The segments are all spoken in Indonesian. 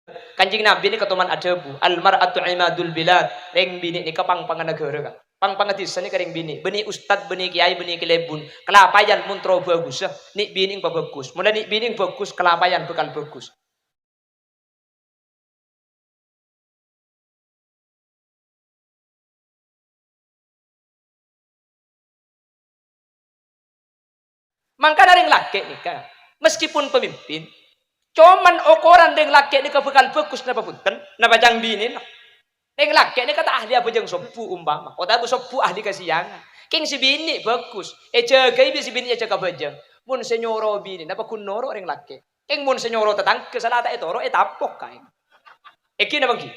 Kanjeng Nabi ni katuman adabu almar'atu imadul bilad reng bini ni kapang panganegara ka pang pangadisan ni karing bini beni ustad beni kiai beni kilebun kelapayan muntro bagus ni bini bagus mula ni bini bagus kelapayan bekal bagus. Mangka ring laki nikah meskipun pemimpin cuman ukuran ring laki nikah bekal bagus napa punten napa jang bini no. Ring laki nikah tak ahli apa jang sobu umpama kota bu sobu ahli kasiangan king si bini bagus jaga ibi si bini jaga bajang mun senyoro bini napa kunoro ring laki king mun senyoro tetang kesalata etoro etapok kae iki napa ki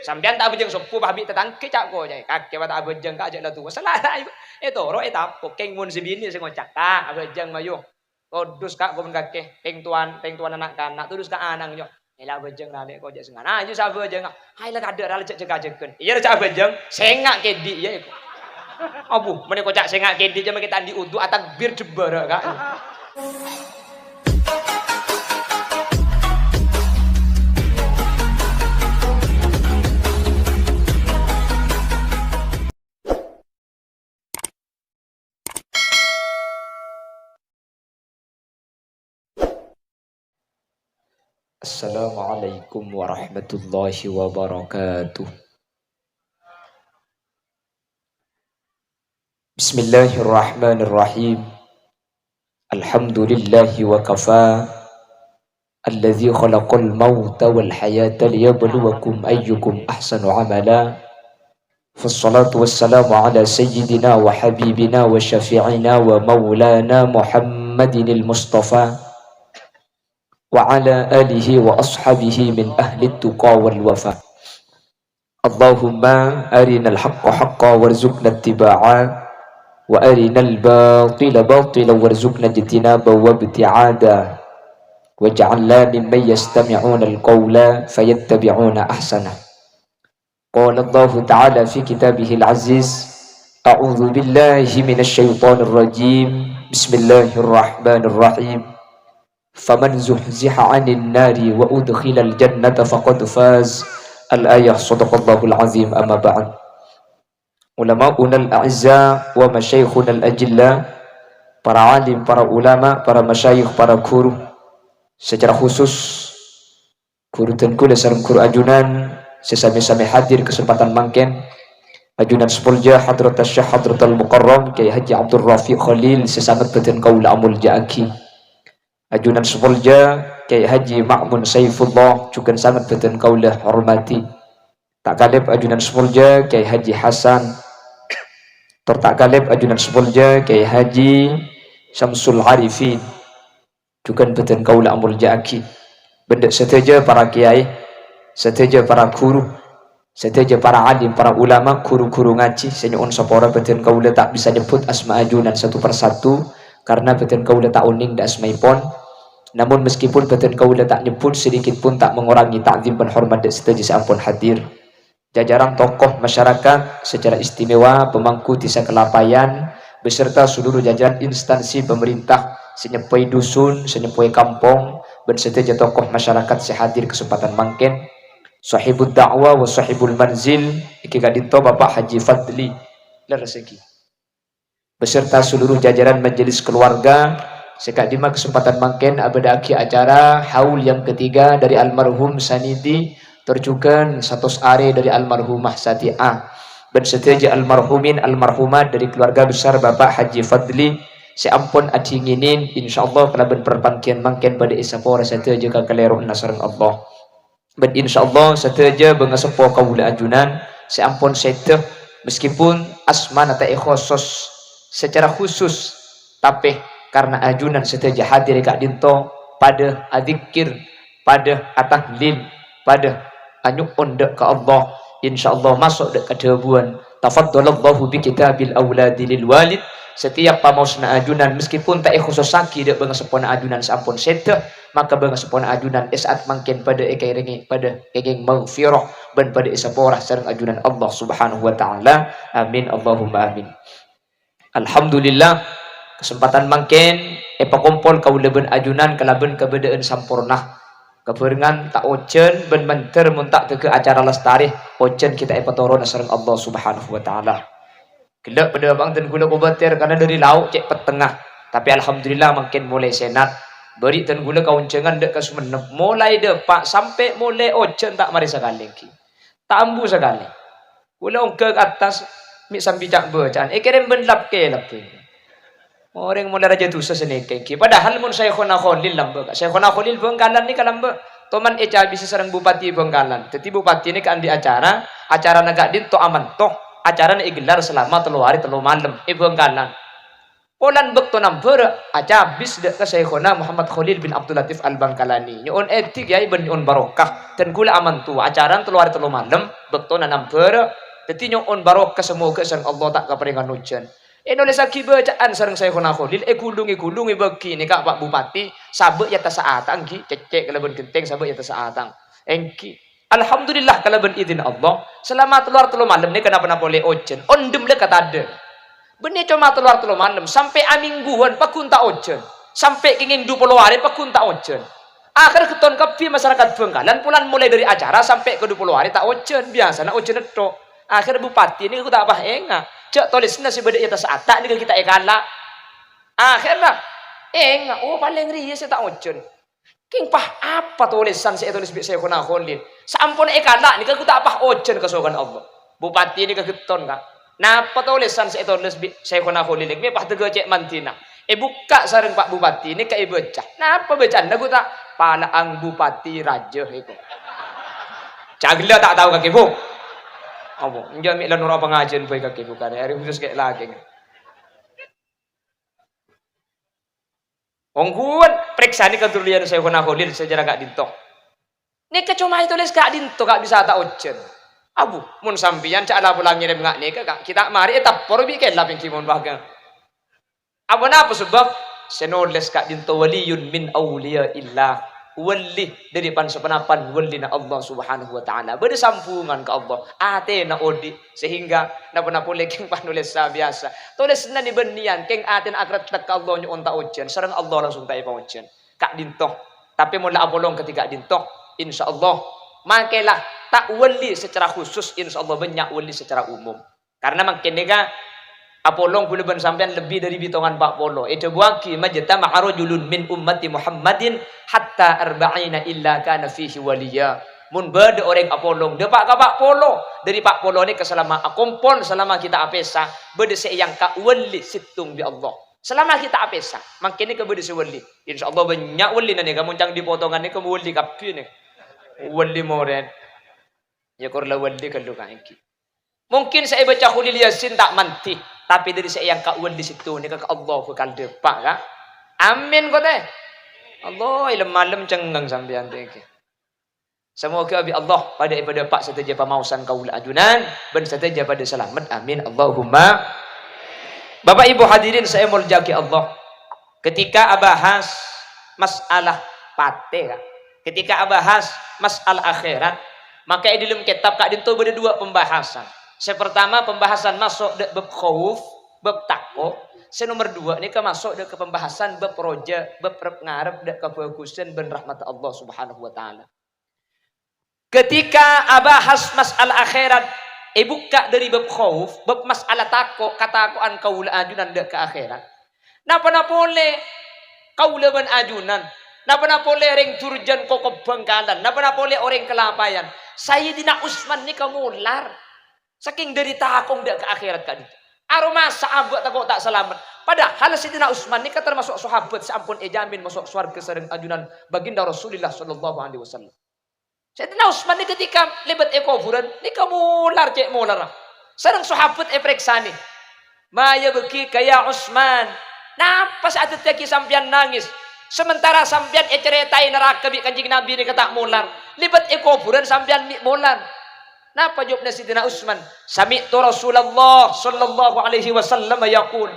sampean tak bajang sobu babi tetang kecak ko jay kake tak bajang ka aja la tuwa salata etoro etapok king mun si bini sing ngocak ka bajang mayo Todus kak gue kake peng tuan anak kanak tudus kak anang yo ela bejeng nale ko jak sengan aja sa bejeng hai la kader ala cek jegajeken iya cak bejeng sengak kedi ya iku abu meneh ko cak sengak kedi jam kita andi udu atak bir jebara kak Assalamualaikum warahmatullahi wabarakatuh. Bismillahirrahmanirrahim. Alhamdulillahi wa kafa. Alladzi khalaqal mauta wal hayata liyabluwakum ayyukum ahsanu amala. Wassalatu wassalamu ala sayyidina wa habibina wa syafi'ina wa maulana Muhammadinil Mustafa. وعلى آله وأصحابه من أهل التقى والوفاء اللهم أرنا الحق حقا وارزقنا اتباعا وأرنا الباطل باطلا وارزقنا اجتنابا وابتعادا واجعلنا ممن يستمعون القول فيتبعون أحسنه قال الله تعالى في كتابه العزيز أعوذ بالله من الشيطان الرجيم بسم الله الرحمن الرحيم فمن زحزح عن النار وأدخل الجنة فقد فاز الآية صدق الله العظيم أما بعد علماؤنا الأعزاء ومشايخنا الأجلاء para alim, para ulama, para masyayikh, para guru secara khusus guru tengku sareng guru ajunan sesami-sami hadir kesempatan mangken ajunan sepulja hadrat syekh hadratul mukarram Kiai Haji Abdul Rafiq Khalil sesangat beten kaula amul jaaki ajunan sepulja Kiai Haji Ma'mun Saifullah juga sangat beten kaulah hormati tak kalib ajunan sepulja Kiai Haji Hasan tak kalib ajunan sepulja Kiai Haji Syamsul Arifin juga beten kaulah amul jaaki benda seteja para kiai seteja para guru seteja para alim para ulama guru-guru ngaji senyuun sapora beten kaulah tak bisa nyebut asma ajunan satu persatu karena beten kaula tak uning da asmaipun namun meskipun beten kaula tak nyebut sedikit pun tak mengurangi ta'zim dan hormat dan setuju seampun hadir jajaran tokoh masyarakat secara istimewa pemangku desa Kelapayan beserta seluruh jajaran instansi pemerintah senyepai dusun senyepai kampung dan setuju tokoh masyarakat sehadir kesempatan mangken sahibul da'wah wa sahibul manzil iki kadito Bapak Haji Fadli lah rezeki beserta seluruh jajaran majelis keluarga sekadima kesempatan mangken abadaki acara haul yang ketiga dari almarhum Sanidi terjukan 100 are dari almarhumah Sati'ah dan setuju almarhumin almarhumat dari keluarga besar Bapak Haji Fadli seampun adinginin insyaallah kalaban perpangkian mangken pada isapora setuju kakaleru nasarang Allah dan insyaallah setuju bengasepo kaula ajunan seampun seteh meskipun asmana ta khusus secara khusus tapi karena ajunan setuju hadir kak dinto pada adzikir pada atahlil pada anyukun dek ke Allah insyaallah masuk dek kedebuan tafaddalallahu bi kitabil auladi lil walid setiap pamausna ajunan meskipun tak khusus saki dek bengasepona ajunan sampun seteh maka bengasepona ajunan saat mangken pada ekairengi pada kenging maghfirah dan pada isapora sareng ajunan Allah subhanahu wa ta'ala amin Allahumma amin. Alhamdulillah kesempatan mangken pakumpul kaulaban ajunan kalaban kebedaan sampurnah keberengan tak ojen ben menter mun tak teke acara lestari ojen kita epatoron sareng Allah Subhanahu wa taala. Gelak pada bang dan gula kubatir karena dari lauk cek petengah. Tapi alhamdulillah makin mulai senat. Beri dan gula kauncengan dek kesumenep. Mulai depak sampai mulai ojen tak mari sekali ki. Tak ambu sekali. Gula ke atas mi sambil cak bacaan. Kirim ben lap ke. Orang mulai raja dosa senekeng ki. Padahal mun Syekhona Khalil lamba. Syekhona Khalil Bengkalan ni kalamba. Toman eca bisa sareng bupati Bengkalan. Jadi bupati ini kan di acara negak din to aman toh. Acara ini gelar selama 3 hari 3 malam Bengkalan. Polan bekto namper aja habis dek ke Syekhona Muhammad Khalil bin Abdul Latif Al-Bangkalani. Nyon etik ya ben nyon barokah dan kula aman tu acara 3 hari 3 malam bekto na namper dadi nyon barokah semoga sareng Allah tak kaperingan hujan. Nulis lagi bacaan sareng Syekhona Khalil gulung bagi ni kak Pak Bupati sabek ya tasaatang ki cecek kalaban genteng sabek ya tasaatang engki. Alhamdulillah kalaban izin Allah selama 3 malam ni kenapa boleh ojen ondem le kata ada. Benih cuma 3 malam sampai amingguan pakun tak ojen sampai kenging 20 hari pakun tak ojen. Akhir keton kapi masyarakat Bengkalan pulan mulai dari acara sampai ke 20 hari tak ojen biasa nak ojen itu. Akhir bupati ini aku tak apa enggak. Cak tulisnya si bedek atas atak ni kita ekala. Akhirnya enggak oh paling ria saya tak ojen. King pah apa tulisan saya tulis saya kena Khalil. Sampun ekala ni aku tak apa ojen kesokan Allah. Bupati ini kegeton kan. Napa tulisan saya tulis saya kena Khalil ni pah tega cek mantina. Buka sareng Pak Bupati ni kai baca. Napa bacaan aku tak palaang bupati raja itu. Cagla tak tahu kaki bu. Apa? Njami lan ora pengajian bae kaki bukan. Hari khusus kayak lagi. Ongguan periksa ni ketulian saya kena Khalil sejarah gak dintok. Ni cuma tulis gak dintok gak bisa tak ojen. Abu mun sampian cak ala pulang ngirim gak ni kak kita mari etap por bi ken lapin kimon bahagia. Apa napa sebab senoles gak dintok waliyun min auliya illah. Wali dari pansepenapan wali na Allah Subhanahu wa taala bersampungan ke Allah ate na odi sehingga na pernah boleh keng panulis biasa tulis na ni benian keng ate na akrat tak Allah nyu onta ojen sareng Allah langsung tai paojen kak dintoh tapi mula abolong ketika dintoh insyaallah makelah tak wali secara khusus insyaallah banyak wali secara umum karena makin nega Apolong boleh sampean lebih dari bitongan Pak Polo. Itu buaki majtama rajulun min ummati Muhammadin hatta arba'ina illa kana fihi waliya. Mun bade orang Apolong depak ka Pak Polo. Dari Pak Polo ni keselama akompon selama kita apesa bade yang ka wali situng bi Allah. Selama kita apesa makin ni ke bade wali. Insyaallah banyak wali na ni kamu cang dipotongan ni kamu wali kapi ni. Wali moren. Ya korla wali kalau kaiki. Mungkin saya baca Khalil Yasin tak manti. Tapi dari saya yang kau di situ ni ke Allah bekal depak kak. Amin kau teh. Allah ilmu malam cenggang sampean teh. Semoga abi Allah pada pak seteja pamausan kaula ajunan ben seteja pada selamat. Amin Allahumma. Bapak Ibu hadirin saya muljaki Allah. Ketika abahas masalah pate kak. Ketika abahas masalah akhirat, maka di dalam kitab kak dinto ada 2 pembahasan. Pertama pembahasan masuk ke bab khauf, bab takwa. Nomor 2 ini masuk ke pembahasan bab roja, bab ngarep dak kebagusan ben rahmat Allah Subhanahu wa taala. Ketika abahas masalah akhirat, buka dari bab khauf, bab masalah takwa, katakuan kaula ajunan dak ke akhirat. Napa boleh kaula ben ajunan? Napa boleh ring turjan kokop Bangkalan? Napa boleh orang kelapayan? Sayyidina Utsman ni kamular. Saking dari takong dak ke akhirat kan itu. Aroma sahabat takok tak selamat. Padahal Sayyidina Utsman ni termasuk sahabat sampun ejamin masuk surga sareng ajunan baginda Rasulullah sallallahu alaihi wasallam. Sayyidina Utsman ni ketika lebat kuburan ni kamular cek mular. Sareng sahabat preksani. Maya beki kaya Utsman. Napa saat teki sampean nangis? Sementara sampean ceritain neraka bi Kanjeng Nabi ni kata mular. Lebat kuburan sampean mi mular. Napa jawabnya Sayyidina Utsman? Sami'tu Rasulullah sallallahu alaihi wasallam yaqul,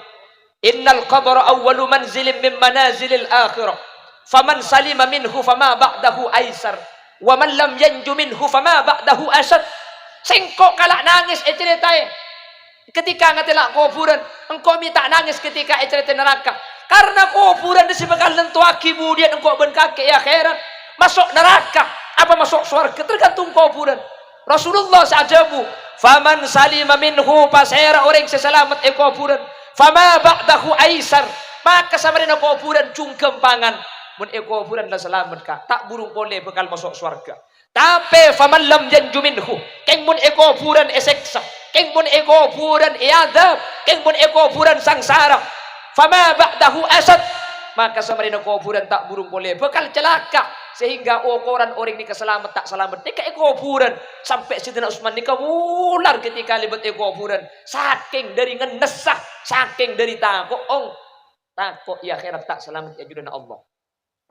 "Innal qabra awwalu manzilin min manazilil akhirah. Faman salima minhu fama ba'dahu aisar, wa man lam yanju minhu fama ba'dahu asad." Sengkok kalak nangis ceritain. Ketika ngatelak kuburan, engkau minta nangis ketika cerita neraka. Karena kuburan di sebekal lentuaki kemudian engkau ben kakek ya akhirat. masuk neraka apa masuk surga tergantung kuburan. Rasulullah sajabu, faman salima minhu pasera orang seselamat kuburan, fama ba'dahu aisar, maka samarina kuburan cungkem pangan mun kuburan lah selamat ka tak burung boleh bekal masuk surga. Tapi faman lam yanju minhu, keng mun kuburan eseksa, keng mun kuburan iadab, keng mun kuburan sangsara, fama ba'dahu asad, maka samarina kuburan tak burung boleh bekal celaka. Sehingga ukuran orang ni keselamat tak selamat ni ke kuburan. Sampai Sidina Utsman ni kewular ketika libat kuburan. Saking dari ngenesah, saking dari takut takut ya akhirat tak selamat ya judana Allah.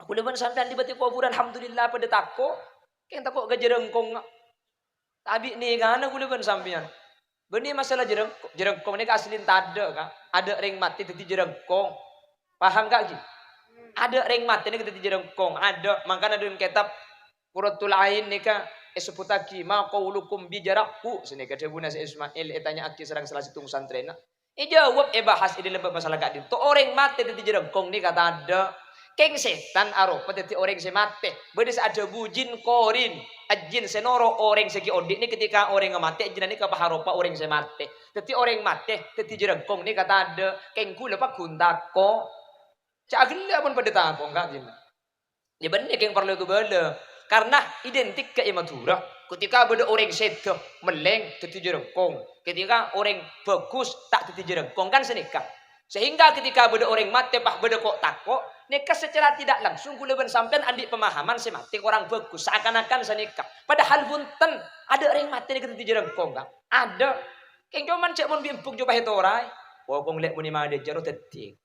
Aku leban sampean libat kuburan alhamdulillah pada takut. Keng takut ke jerengkong. Tabi ni kan aku leban sampean. Benih masalah jerengkong ni aslin tak ada kan. Ada ring mati teti jerengkong. Paham gak gitu? Ada ring mati ni kita jerengkong, ada makanya dalam kitab Qurratul Ain ni ka eseputaki ma qaulukum bi jarakku sini ka Buna Ismail tanya aki serang salah satu santrena. Jawab bahas ini lebih masalah gak to orang mati di jerengkong ni kata ada keng setan aro peteti orang se mati. Bedes ada bujin korin, ajin senoro orang segi odik ni ketika orang mati ajin ni ka paharopa orang se mati. Teti orang mati teti jerengkong ni kata ada keng kula pa kuntako. Cagil pun pada takong kan jin. Ya benar yang perlu tu bela. Karena identik ke imatura. Ketika ada orang seto meleng teti jerengkong. Ketika orang bagus tak teti jerengkong kan senikah. Sehingga ketika ada orang mati pah beda kok takok, nikah secara tidak langsung kula ben sampean andi pemahaman si mati orang bagus seakan-akan senikah. Padahal punten ada orang mati nek teti jerengkong kan. Ada. Keng cuman cek mun bimpuk coba hetorai. Wong lek muni made jero teti.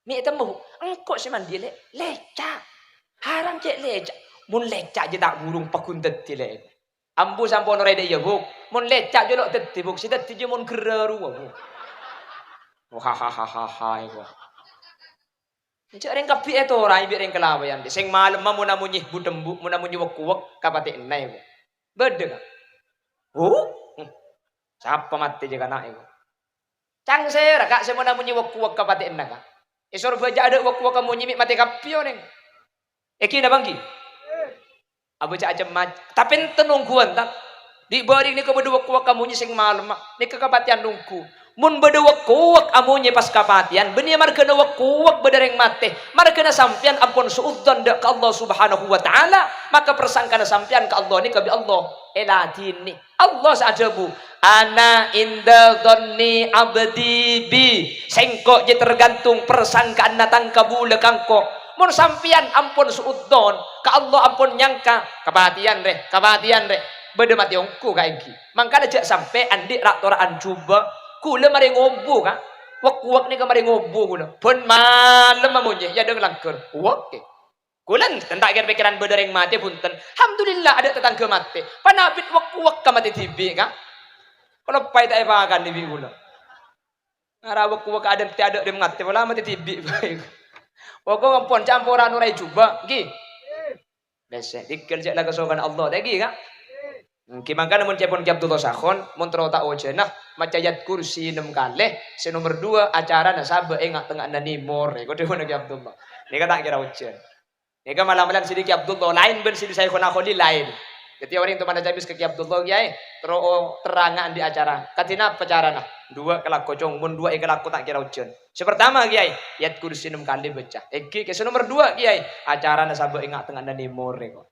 Ni temu engkau si mandi lecak haram cek lecak mun lecak je tak burung pakun teti le ambu sampun ora de ya buk mun lecak je lok teti buk si teti je mun gereru buk ha ha ha ha ha iku cek reng kapi eto ora ibi reng kelawayan sing malem mun namunyi budembu mun namunyi wek-wek kapate enai buk bedeng siapa mati je kana iku cang sera kak semua namunyi wek-wek kapate enai ka isor baca ada waktu kamu nyimik mati kapio neng. Eki na bangki. Abu cak aja mat. Tapi tenungguan tak. Di bari ni kebedu waktu kamu nyising malam. Ni kekapatian nungku. Mun bedu waktu kamu pas kapatian. Benih marga na waktu bedereng mati. Marga na sampian ampun suudan dak ke Allah Subhanahu Wa Taala. Maka persangka na sampian ke Allah ni kabi Allah. Eladini. Allah sajabu. Ana inda dhanni abdi bi sengko je tergantung persangkaan natang kabule kangko mun sampian ampun suudon ka Allah ampun nyangka kebatian re bede mati ongku ka iki mangkana jak sampe andi rak toraan coba kula mari ngobu ka wak ni ka mari ngobu kula pun malem mamunye ya deng langker oke kulan tentak kira pikiran bedereng mati punten alhamdulillah ada tetangga mati panabit wak ka mati tibi ka kalau pai tak evakan di bigula. Ngarawak kuwa ka ada di mengati wala mati tibi baik. Wako ngampon campuran urai coba gi. Besek dikerja laga sokan Allah lagi ka. Kimangkan mun cepon ki Abdullah Sakhon mun tro tak ojenah macayat kursi 6 kali. Si nomor 2 acara na sabe engak tengah nani mor. Ko dewe ki Abdullah. Nika tak kira ojen. Nika malam-malam sidiki Abdullah lain ben sidi saya kona kholi lain. Jadi orang itu mana jabis ke Abdullah kiai terangan di acara. Katina pacaran nah. 2 kelak kocong mun 2 kelak tak kira ujian. Sepertama kiai yat kursi 6 kali baca. Eki ke nomor 2 kiai acara na sabe ingat tengah nani more kok.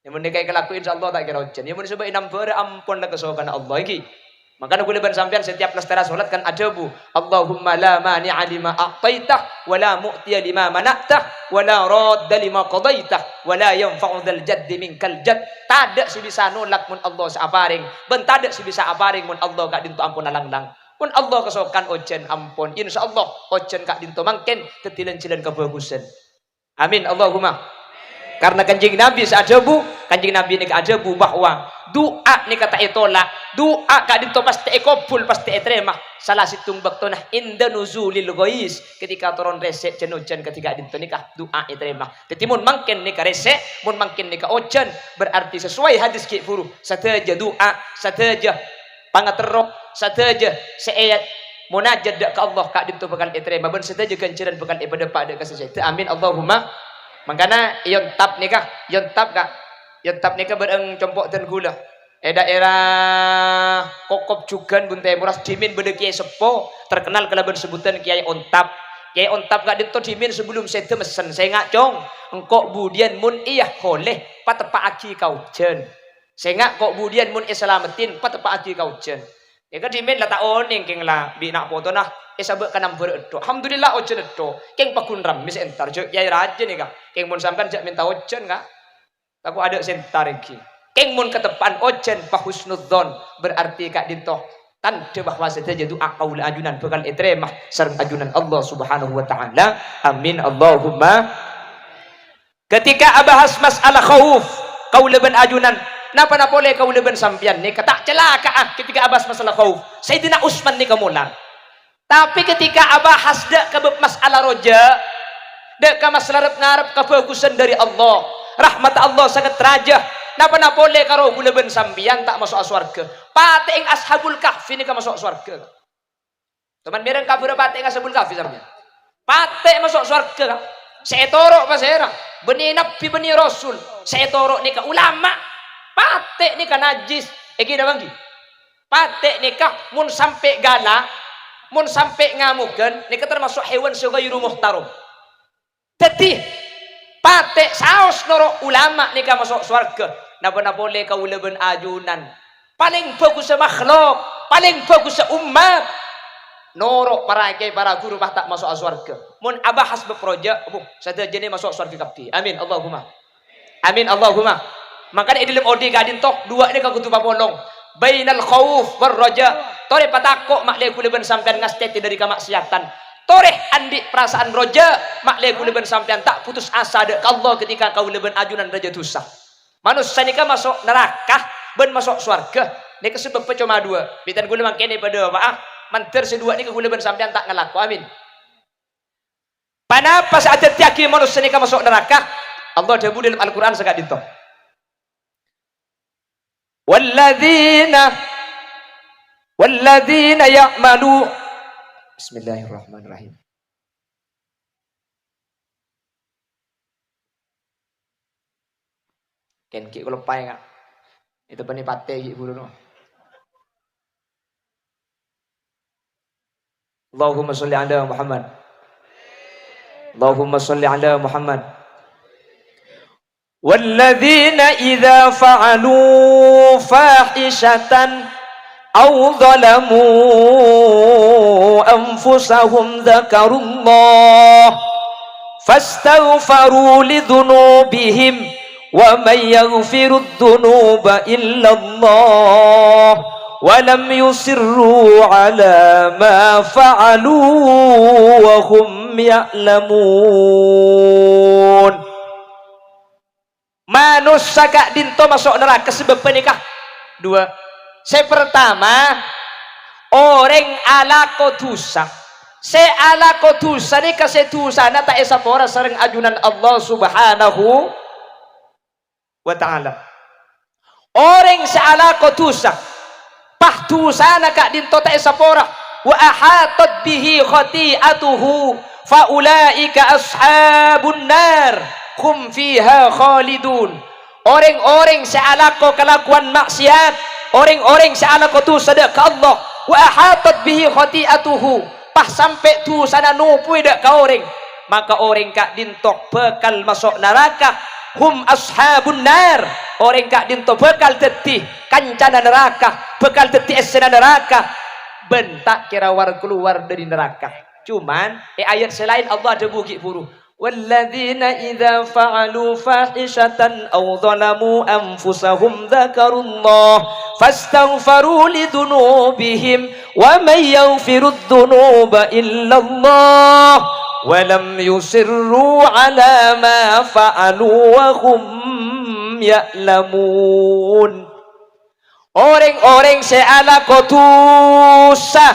Yang mun kiai kelak insyaallah tak kira ujian. Yang mun sabe enam bare ampun la kesokan Allah iki. Makanya boleh ban sampean setiap lestera salat kan ada bu. Allahumma la mani'a lima a'taitah wa la mu'tiya lima mana'tah wa la radda lima qadaitah wa la yanfa'u dzal jaddi minkal jadd. Tada si bisa nolak mun Allah saaparing. Ben tada si bisa aparing mun Allah gak dinto ampun langlang. Mun Allah kesokan ojen ampun. Insyaallah ojen gak dinto mangken tetilen-cilen kebagusan. Amin Allahumma. Karena kanjeng Nabi sajabu, kanjeng Nabi ni ajabu bahwa doa ni kata itola, doa ka dito pasti ekobul pasti etrema. Salah situng bakto nah inda nuzulil ghais ketika turun resek jenujan ketika dito nikah doa etrema. Jadi mun mangken nikah resek, mun mangken nikah ojan berarti sesuai hadis ki furu. Sataja doa, sataja pangaterok, sataja seayat munajat dak ka Allah ka dito bakal etrema ben sataja ganjaran bakal ibadah pada kasih. Amin Allahumma. Makanya yontap nikah, yontap bereng compok dan gula. Daerah Kokop Jugan Buntai Muras dimin bede Kiai Sepo terkenal kelaban sebutan Kiai Ontap. Kiai Ontap gak dito dimin sebelum saya mesen saya ngak cong engkok budian mun iya koleh patepa aki kau jen. Saya ngak kok budian mun islamatin patepa aki kau jen. Ya kan dimin lah tak oning keng lah bi nak foto nah sabek kanam beredo. Alhamdulillah ojen edo. Keng pakun ram mis entar jo Kiai raja nih kak. Keng mun samkan jak minta ojen kak. Aku ada sentar iki. Keng mun ketepan ojen pahusnudzon berarti kak dintoh tanda bahwa saja itu akaul ajunan bekal etremah sareng ajunan Allah Subhanahu wa taala. Amin Allahumma. Ketika abahas masalah khauf kau leben ajunan napa napole kau leben sampian nih kata celaka ketika abahas masalah khauf Sayyidina Utsman nih kemulan. Tapi ketika abahas dak ke masalah roja dak ke masalah ngarep kebagusan dari Allah rahmat Allah sangat rajah. Napa napole karo guleben sampian tak masuk surga. Pate ing ashabul kahfi ni ka masuk surga. Teman mireng kabur pate ing ashabul kahfi sampeyan. Pate masuk surga. Setorok pasera. Beni nabi beni rasul. Setorok ni ka ulama. Pate ni ka najis. Iki dah bangki. Pate ni ka mun sampai galak, mun sampai ngamukeun ni ka termasuk hewan segairu muhtaram. Dadi pate saos noro ulama ni ka masuk surga. Napa boleh kau leben ajunan paling bagus makhluk paling bagus umat norok para kiai para guru tak masuk surga mun abahas beproja sada jene masuk surga kabeh amin Allahumma amin Allahumma. Makanya di dalam odi gadin tok dua ni kagutu papolong bainal khauf war raja tore patakok maklek leben sampean ngasteti dari kemaksiatan toreh andi perasaan roja maklek leben sampean tak putus asa dek Allah ketika kau leben ajunan raja dosa. Manusia ni kan masuk neraka ben masuk surga ni kesebab cuma dua bitan gula mangkene pada apa manter sedua ni gula ben sampean tak ngelaku amin. Panapa saat tiaki manusia ni kan masuk neraka Allah debu dalam Al-Qur'an sangat dito walladzina ya'malu bismillahirrahmanirrahim. Ken ki kalau pai kak itu pani pate ki buru no. Allahumma sholli ala Muhammad. Allahumma sholli ala Muhammad. Walladzina idza fa'alu fahishatan aw zalamu anfusahum dzakarullah fastaghfaru lidzunubihim wa may yaghfirud dzunuba illa Allah wa lam yusirru ala ma fa'alu wa hum ya'lamun. Manusia kak dinto masuk neraka sebab nikah dua. Saya pertama orang ala kodusa. Se ala kodusa ni kasetusa na ta esapora sareng ajunan Allah Subhanahu wa ta'ala. Orang seala kotusa pahtusana kak dinto ta esapora wa ahatat bihi khati'atuhu fa ulaika ashabun nar hum fiha khalidun. Orang-orang seala ko kelakuan maksiat, orang-orang seala kotusa dak ka Allah wa ahatat bihi khati'atuhu pah sampai tu sana nupui dak ka orang maka orang kak dintok bekal masuk neraka. Hum ashabun nar orang kak dinto bekal tetih kancana neraka bekal tetih esena neraka bentak kira war keluar dari neraka. Cuman ayat selain Allah ada buki buru walladzina idza fa'alu fahishatan aw zalamu anfusahum dzakarullah fastaghfaru lidzunubihim wa may yaghfirudz dzunuba illallah walam yusirru ala ma fa'alu wa hum ya'lamun. Orang-orang seala kotusa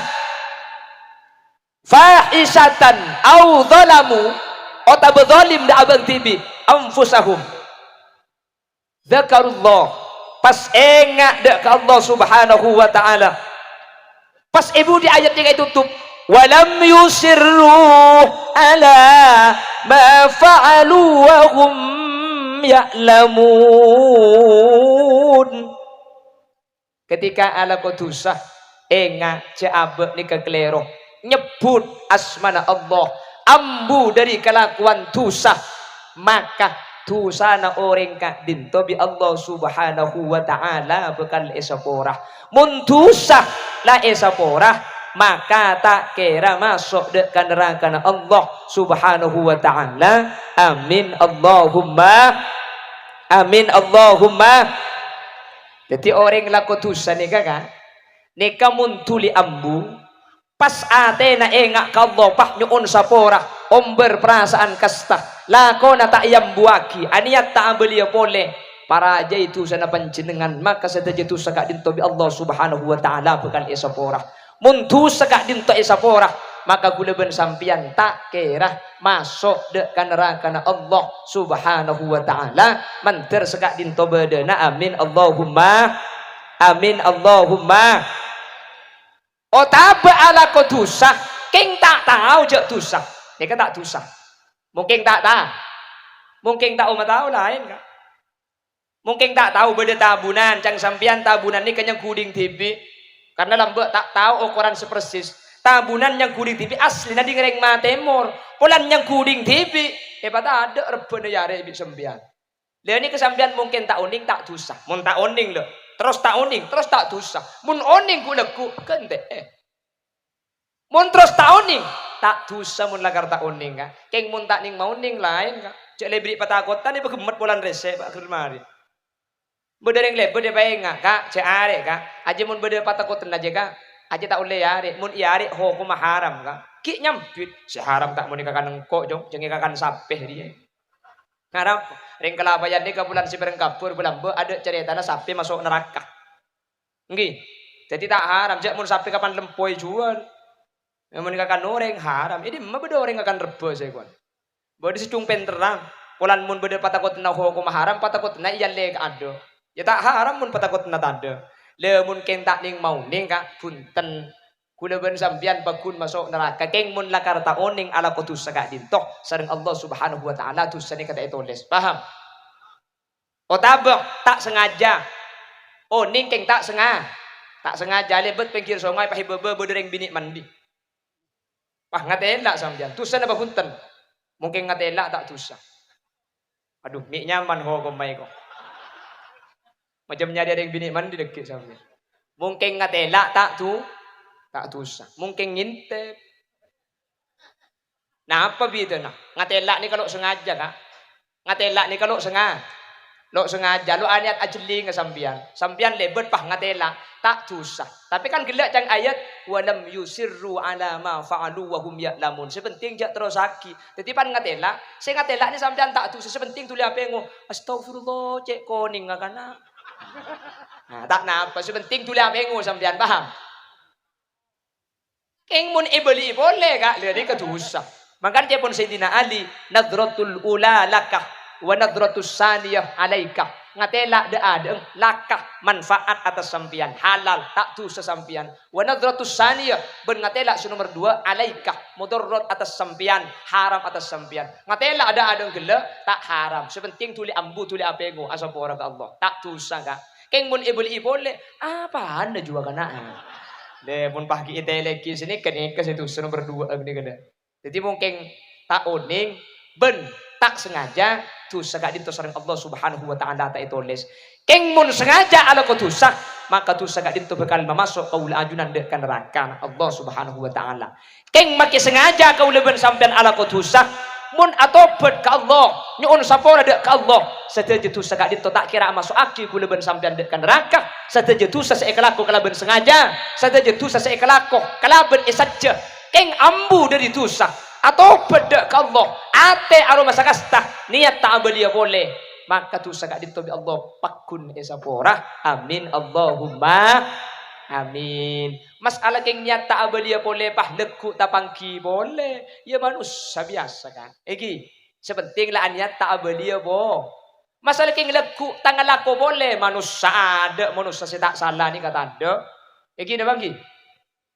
fahisatan au zalamu ota bedzalim da abang tibi anfusahum dzakarullah pas enga da ka Allah Subhanahu wa ta'ala pas ibu di ayat yang tutup walam yusirru ala ma fa'alu wa hum ya'lamun. Ketika ala kutusah enga ceabe ni keklero nyebut asmana Allah ambu dari kelakuan tusah, maka tusana orang ka dinto bi Allah subhanahu wa ta'ala bekal esapora mun tusah la esapora maka tak kira masuk dekat neraka Allah subhanahu wa ta'ala. Amin Allahumma amin Allahumma. Jadi orang laku tusah ni kakak nika mun tuli ambu pas ate na engak kallo pah nyuun sapora om berperasaan kasta lako na tak yam buaki aniat tak belia boleh para aja itu sana panjenengan maka sedaja tu sakak dinto bi Allah subhanahu wa ta'ala bukan esapora mun tu sakak dinto esapora maka gula ben sampian tak kira masuk dekat neraka Allah subhanahu wa ta'ala manter sakak dinto bedena. Amin Allahumma amin Allahumma. Otaba ala ko tusah, king tak tahu je tusah. Dia tak tusah. Mungkin tak tahu. Mungkin tak umat tahu lain kan. Mungkin tak tahu beda tabunan, cang sampian tabunan ni kenyang kuding TV. Karena lambat tak tahu ukuran sepersis. Tabunan yang kuding TV asli nanti ngereng matemor. Polan yang kuding TV. Hebat ada rebana yare ibit sampian. Dia ni kesampian mungkin tak uning tak tusah. Mun tak uning loh. Terus tak oning, terus tak tusah. Mun oning ku leku kente. Mun terus tak oning, tak tusah mun lagar tak oning ka. Keng mun tak ning mau ning lain ka. Cek lebri patakotan ni begemet bulan rese pak kemari. Bedereng lebe de bae nga ka, cek arek ka. Aje mun bede patakotan aja ka. Aje tak oleh arek, mun i arek ho ku maharam ka. Ki nyampit, si haram tak mun kakan engko jong, jengi kakan sapeh dia. Ngarap ring kelabayan ni ke bulan si berengkapur bulan be ada cerita na sapi masuk neraka. Nggih. Jadi tak haram jak mun sapi kapan lempoi jual. Mun kakan orang haram. Ini mah beda orang akan rebo saya kon. Bodi secung penterang. Pulan mun beda patakot na hukum haram patakot na iya leg ado. Ya tak haram mun patakot na tade. Le mun keng tak ning mau ning ka punten. Kula ben sampian bakun masuk neraka keng mun lakar ta oning ala kutus sagak dintoh sareng Allah subhanahu wa ta'ala tusane kata itules. Paham? Otabok tak sengaja. Oning keng tak sengaja. Tak sengaja lebet pinggir sungai pahibebe bedereng bini mandi. Wah ngatela sampian. Tusan apa punten? Mungkin ngatela tak tusah. Aduh, mik nyaman ho komai ko. Macamnya dia yang bini mandi dekat sampian. Mungkin ngatela tak tusah. Mungkin ngintip. Nah apa gitu nah? Ngatela ni kalau sengaja kak. Ngatela ni kalau sengaja. Lo sengaja. Lo ayat ajeli ke sampian. Sampian lebet pah ngatela. Tak tusah. Tapi kan gelak cang ayat. Walam yusirru ala ma fa'alu wa hum ya'lamun. Sepenting jak terus aki. Tetipan ngatela. Saya ngatela ni sampian tak tusah. Sepenting tulis apa yang astagfirullah cek koning ngakana. Nah tak napa. Sepenting tulis apa yang sampian paham? Keng mun ibeli boleh kak, lihat kedusa. Makanya pun Sayyidina Ali, nadratul ula lakah, wa nadratus saniyah alaikah. Ngatela ada lakah manfaat atas sampian, halal tak tu sesampian. Wa nadratus saniyah ben ngatela nomor 2 alaikah, mudarrat atas sampian, haram atas sampian. Ngatela ada gele tak haram. Sepenting tuli ambu tuli apego asap orang ke Allah. Tak tu kak. Keng mun ibeli boleh, apa anda juga kena. Le pun pagi iteleki sini kenika situ nomor 2 gini kada. Jadi mungkin tak oning ben tak sengaja tu sagak dinto sareng Allah subhanahu wa ta'ala tak itulis. Keng mun sengaja ala ko tusak maka tu sagak dinto bakal masuk kaul ajunan dekan neraka Allah subhanahu wa ta'ala. Keng make sengaja kau leben sampean ala ko tusak mun atobat ke Allah nyuun sapora dek ke Allah setelah tu sagak dinto tak kira masuk aki ku leben sampean dekan neraka setelah tu seekelaku kalaben sengaja setelah tu seekelaku kalaben isaja keng ambu dari tusa atau bedek ke Allah ate aroma sakasta niat tak belia boleh maka tu sagak dinto bi Allah pakun esapora. Amin Allahumma amin. Masalah keng niat tak belia boleh pah leku tapangki boleh ya manusia biasa kan egi sepenting lah niat tak belia boh. Masalah keng leku tangan laku boleh manusia ada manusia saya tak salah ni kata ada egi dah bangki.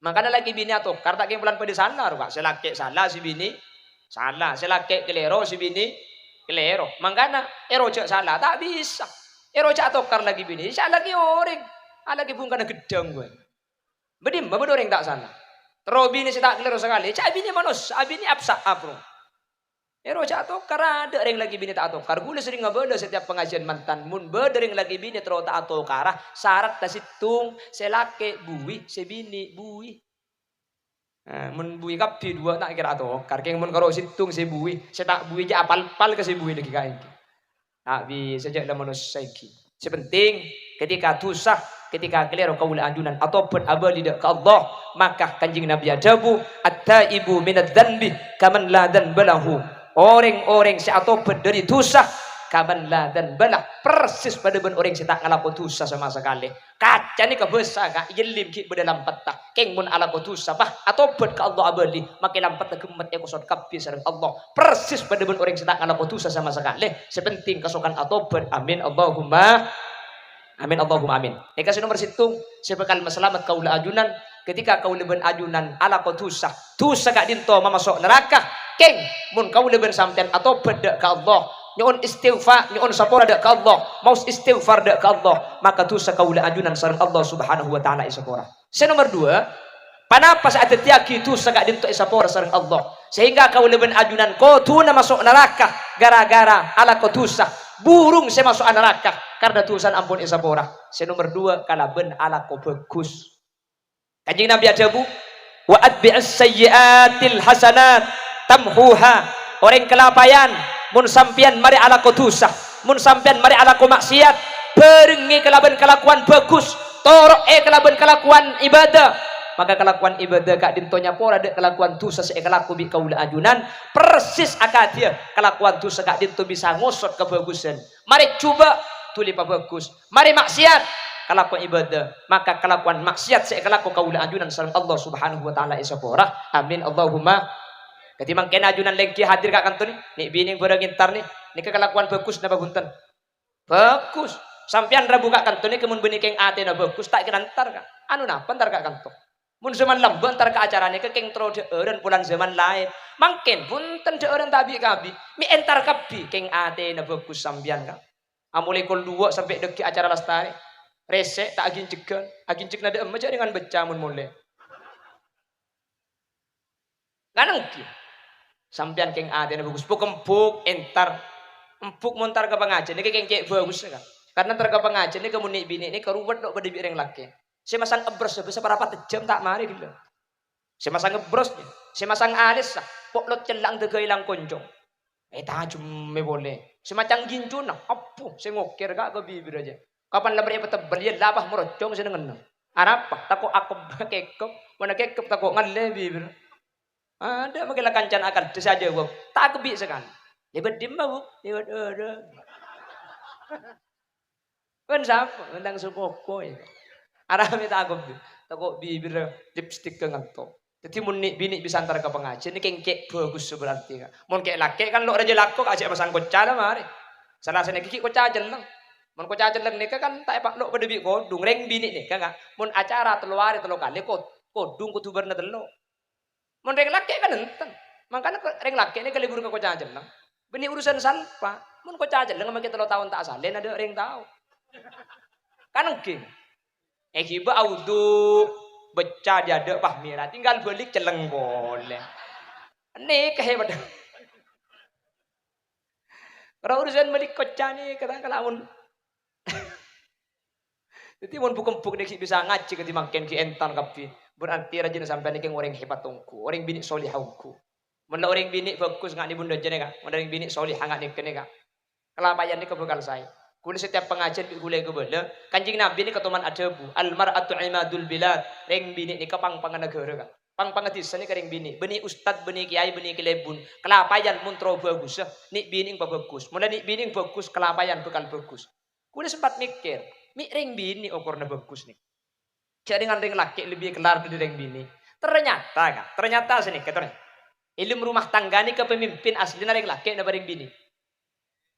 Makanya lagi bini atau karena keng bulan pada salah pak selaki salah si bini Salah, selaki kelero si bini kelero. Mangkana ero cak salah tak bisa. Ero cak tokar lagi bini, salah lagi orang. Lagi pun kana gedang gue. Bedim, bapak orang tak salah. Terus bini saya tak kelero sekali. Cak bini manus, bini absa apro. Ero cak tokar ada orang lagi bini tak tokar. Gula sering ngabela setiap pengajian mantan mun bedering lagi bini terus tak tokar. Syarat tasitung selaki bui, sebini bui. Mun bui kapi dua tak kira tokar. Keng mun karo situng si bui, saya tak bui aja apal-apal ke si bui lagi kain. Tak bisa sejak dah manusia iki. Sepenting ketika tusah, ketika keliru kaula ajunan ataupun abadi ke Allah, maka kanjing Nabi adabu at-taibu minadz dzanbi kaman la dzanbalahu. Orang-orang si ataupun dari tusah kaman la dzanbalah, persis pada ben orang si tak ngalako tusah sama sekali. Kaca ni kebesa ka yelim ki bedalam patah. Keng mun alako tusah bah ataupun ke Allah abadi, maka lampat kemet ekosot kapi sareng Allah. Persis pada ben orang si tak ngalako tusah sama sekali. Sepenting kasokan ataupun amin Allahumma amin Allahumma amin. Kasih nomor situng sebekal masalamat kaula ajunan ketika kaula ben ajunan ala ko tusah gak dinto mamasok neraka keng mun kaula ben sampean atau beda ka Allah nyon istighfar nyon sapora dak ka Allah mau istighfar dak ka Allah maka tusah kaula ajunan sareng Allah Subhanahu wa taala isapora. Nomor 2 panapa saat tiaki tusah gak dinto isapora sareng Allah sehingga kaula ben ajunan ko tuna masuk neraka gara-gara ala ko tusah burung saya masuk neraka karena tulisan ampun isapora. Nomor 2 kalaben ala ko bagus. Kanjeng Nabi adabu wa atbi'as sayyiatil hasanat tamhuha. Orang kelapayan mun sampian mari ala ko tusah, mun sampian mari ala ko maksiat, berengi kalaben kelakuan bagus, torok kalaben kelakuan ibadah. Maka kelakuan ibadah kak dintonya pora dek kelakuan tusa kelaku bi kaula ajunan persis akad dia kelakuan tusa kak dinto bisa ngosot kebagusan. Mari coba tuli pa bagus. Mari maksiat kelakuan ibadah. Maka kelakuan maksiat kelaku kaula ajunan sareng Allah Subhanahu wa taala isapora. Amin Allahumma. Ketimang kena ajunan lengki hadir kak kanto ni bini barang intar ni kelakuan bagus na babunten. Bagus. Sampian rabu kak kanto ni kemun benih keng ate na bagus tak kira ntar kak. Anu napa ntar kak kanto. Mun zaman lamban ntar ke acaranya ke keng tro deeureun pulang zaman lain. Mangken punten deeureun tabi kabi. Mi entar kabi keng ate na bagus sampian kak. Amulai kol 2 sampai deki acara lastari. Resek tak agin cegan. Agin cek nada emak dengan beca mun mulai. Ganang ki. Sampian keng ate na bagus. Puk empuk entar. Empuk montar ke pengajian. Ini keng cek bagus kan. Karena ntar ke pengajian ini kemun bini ini keruwet dok pada bireng laki. Saya masang ngebros bisa berapa jam tak mari gitu. Saya masang ngebros, saya masang alis lah. Poklot celang tega ilang konjong. Tajam me boleh. Semacam gincu nah, apa? Saya ngokir gak ke bibir aja. Kapan lemari tebal ya labah merocong saya dengen. Apa? Takut aku kekep, mana kekep takut ngalle bibir. Ada makilah kancan akan saja gua. Tak kebi sekali. Lebat dimau, lebat ada. Kan siapa? Tentang sepoko ya. Arami takut bibir lipstick ke ngantok. Jadi mun bini bisa antar ke pengajian ini kengkek bagus berarti kan. Mun kek laki kan lo raja lako ajak pasang kocah lah mari. Salah sana kiki kocah jeleng. Mun kocah jeleng nika kan tak epak lo pada bi kodung reng bini nih kan. Mun acara telur kali kodung kudu berna telo. Mun reng laki kan enten. Makanya reng laki ini kali burung ke kocah jeleng. Bini urusan salpa. Mun kocah jeleng makin 3 tahun tak salin ada reng tahu. Kan engke. Kiba audu beca diada pahmira tinggal balik celeng boleh. Nih kehebat. Kalau urusan balik kocah nih kadang-kadang jadi mun bukem-bukem nek bisa ngaji ketimbang ki entan kapi. Berarti rajin sampai nek orang hebat tongku, orang bini solihauku. Mun orang bini bagus ngak ni bunda jene kak. Mun orang bini solih ngak ni kene kak. Kelapayan ni kebekal saya. Kuli setiap pengajian gulai kebele, kanjing Nabi ni ketuman adabu, almar'atu imadul bilad, reng bini ni kapang-pangan negara kan. Pang-pangan desa ni kering bini, beni ustad, beni kiai, beni kilebun, kelapayan muntro bagus, ni bini bagus, mulai ni bini bagus, kelapayan bekal bagus. Kuli sempat mikir, mi reng bini ukurnya bagus nih. Jadi dengan reng laki lebih kelar dari reng bini. Ternyata sini katanya, ilmu rumah tangga ni kepemimpin asli reng laki na reng bini,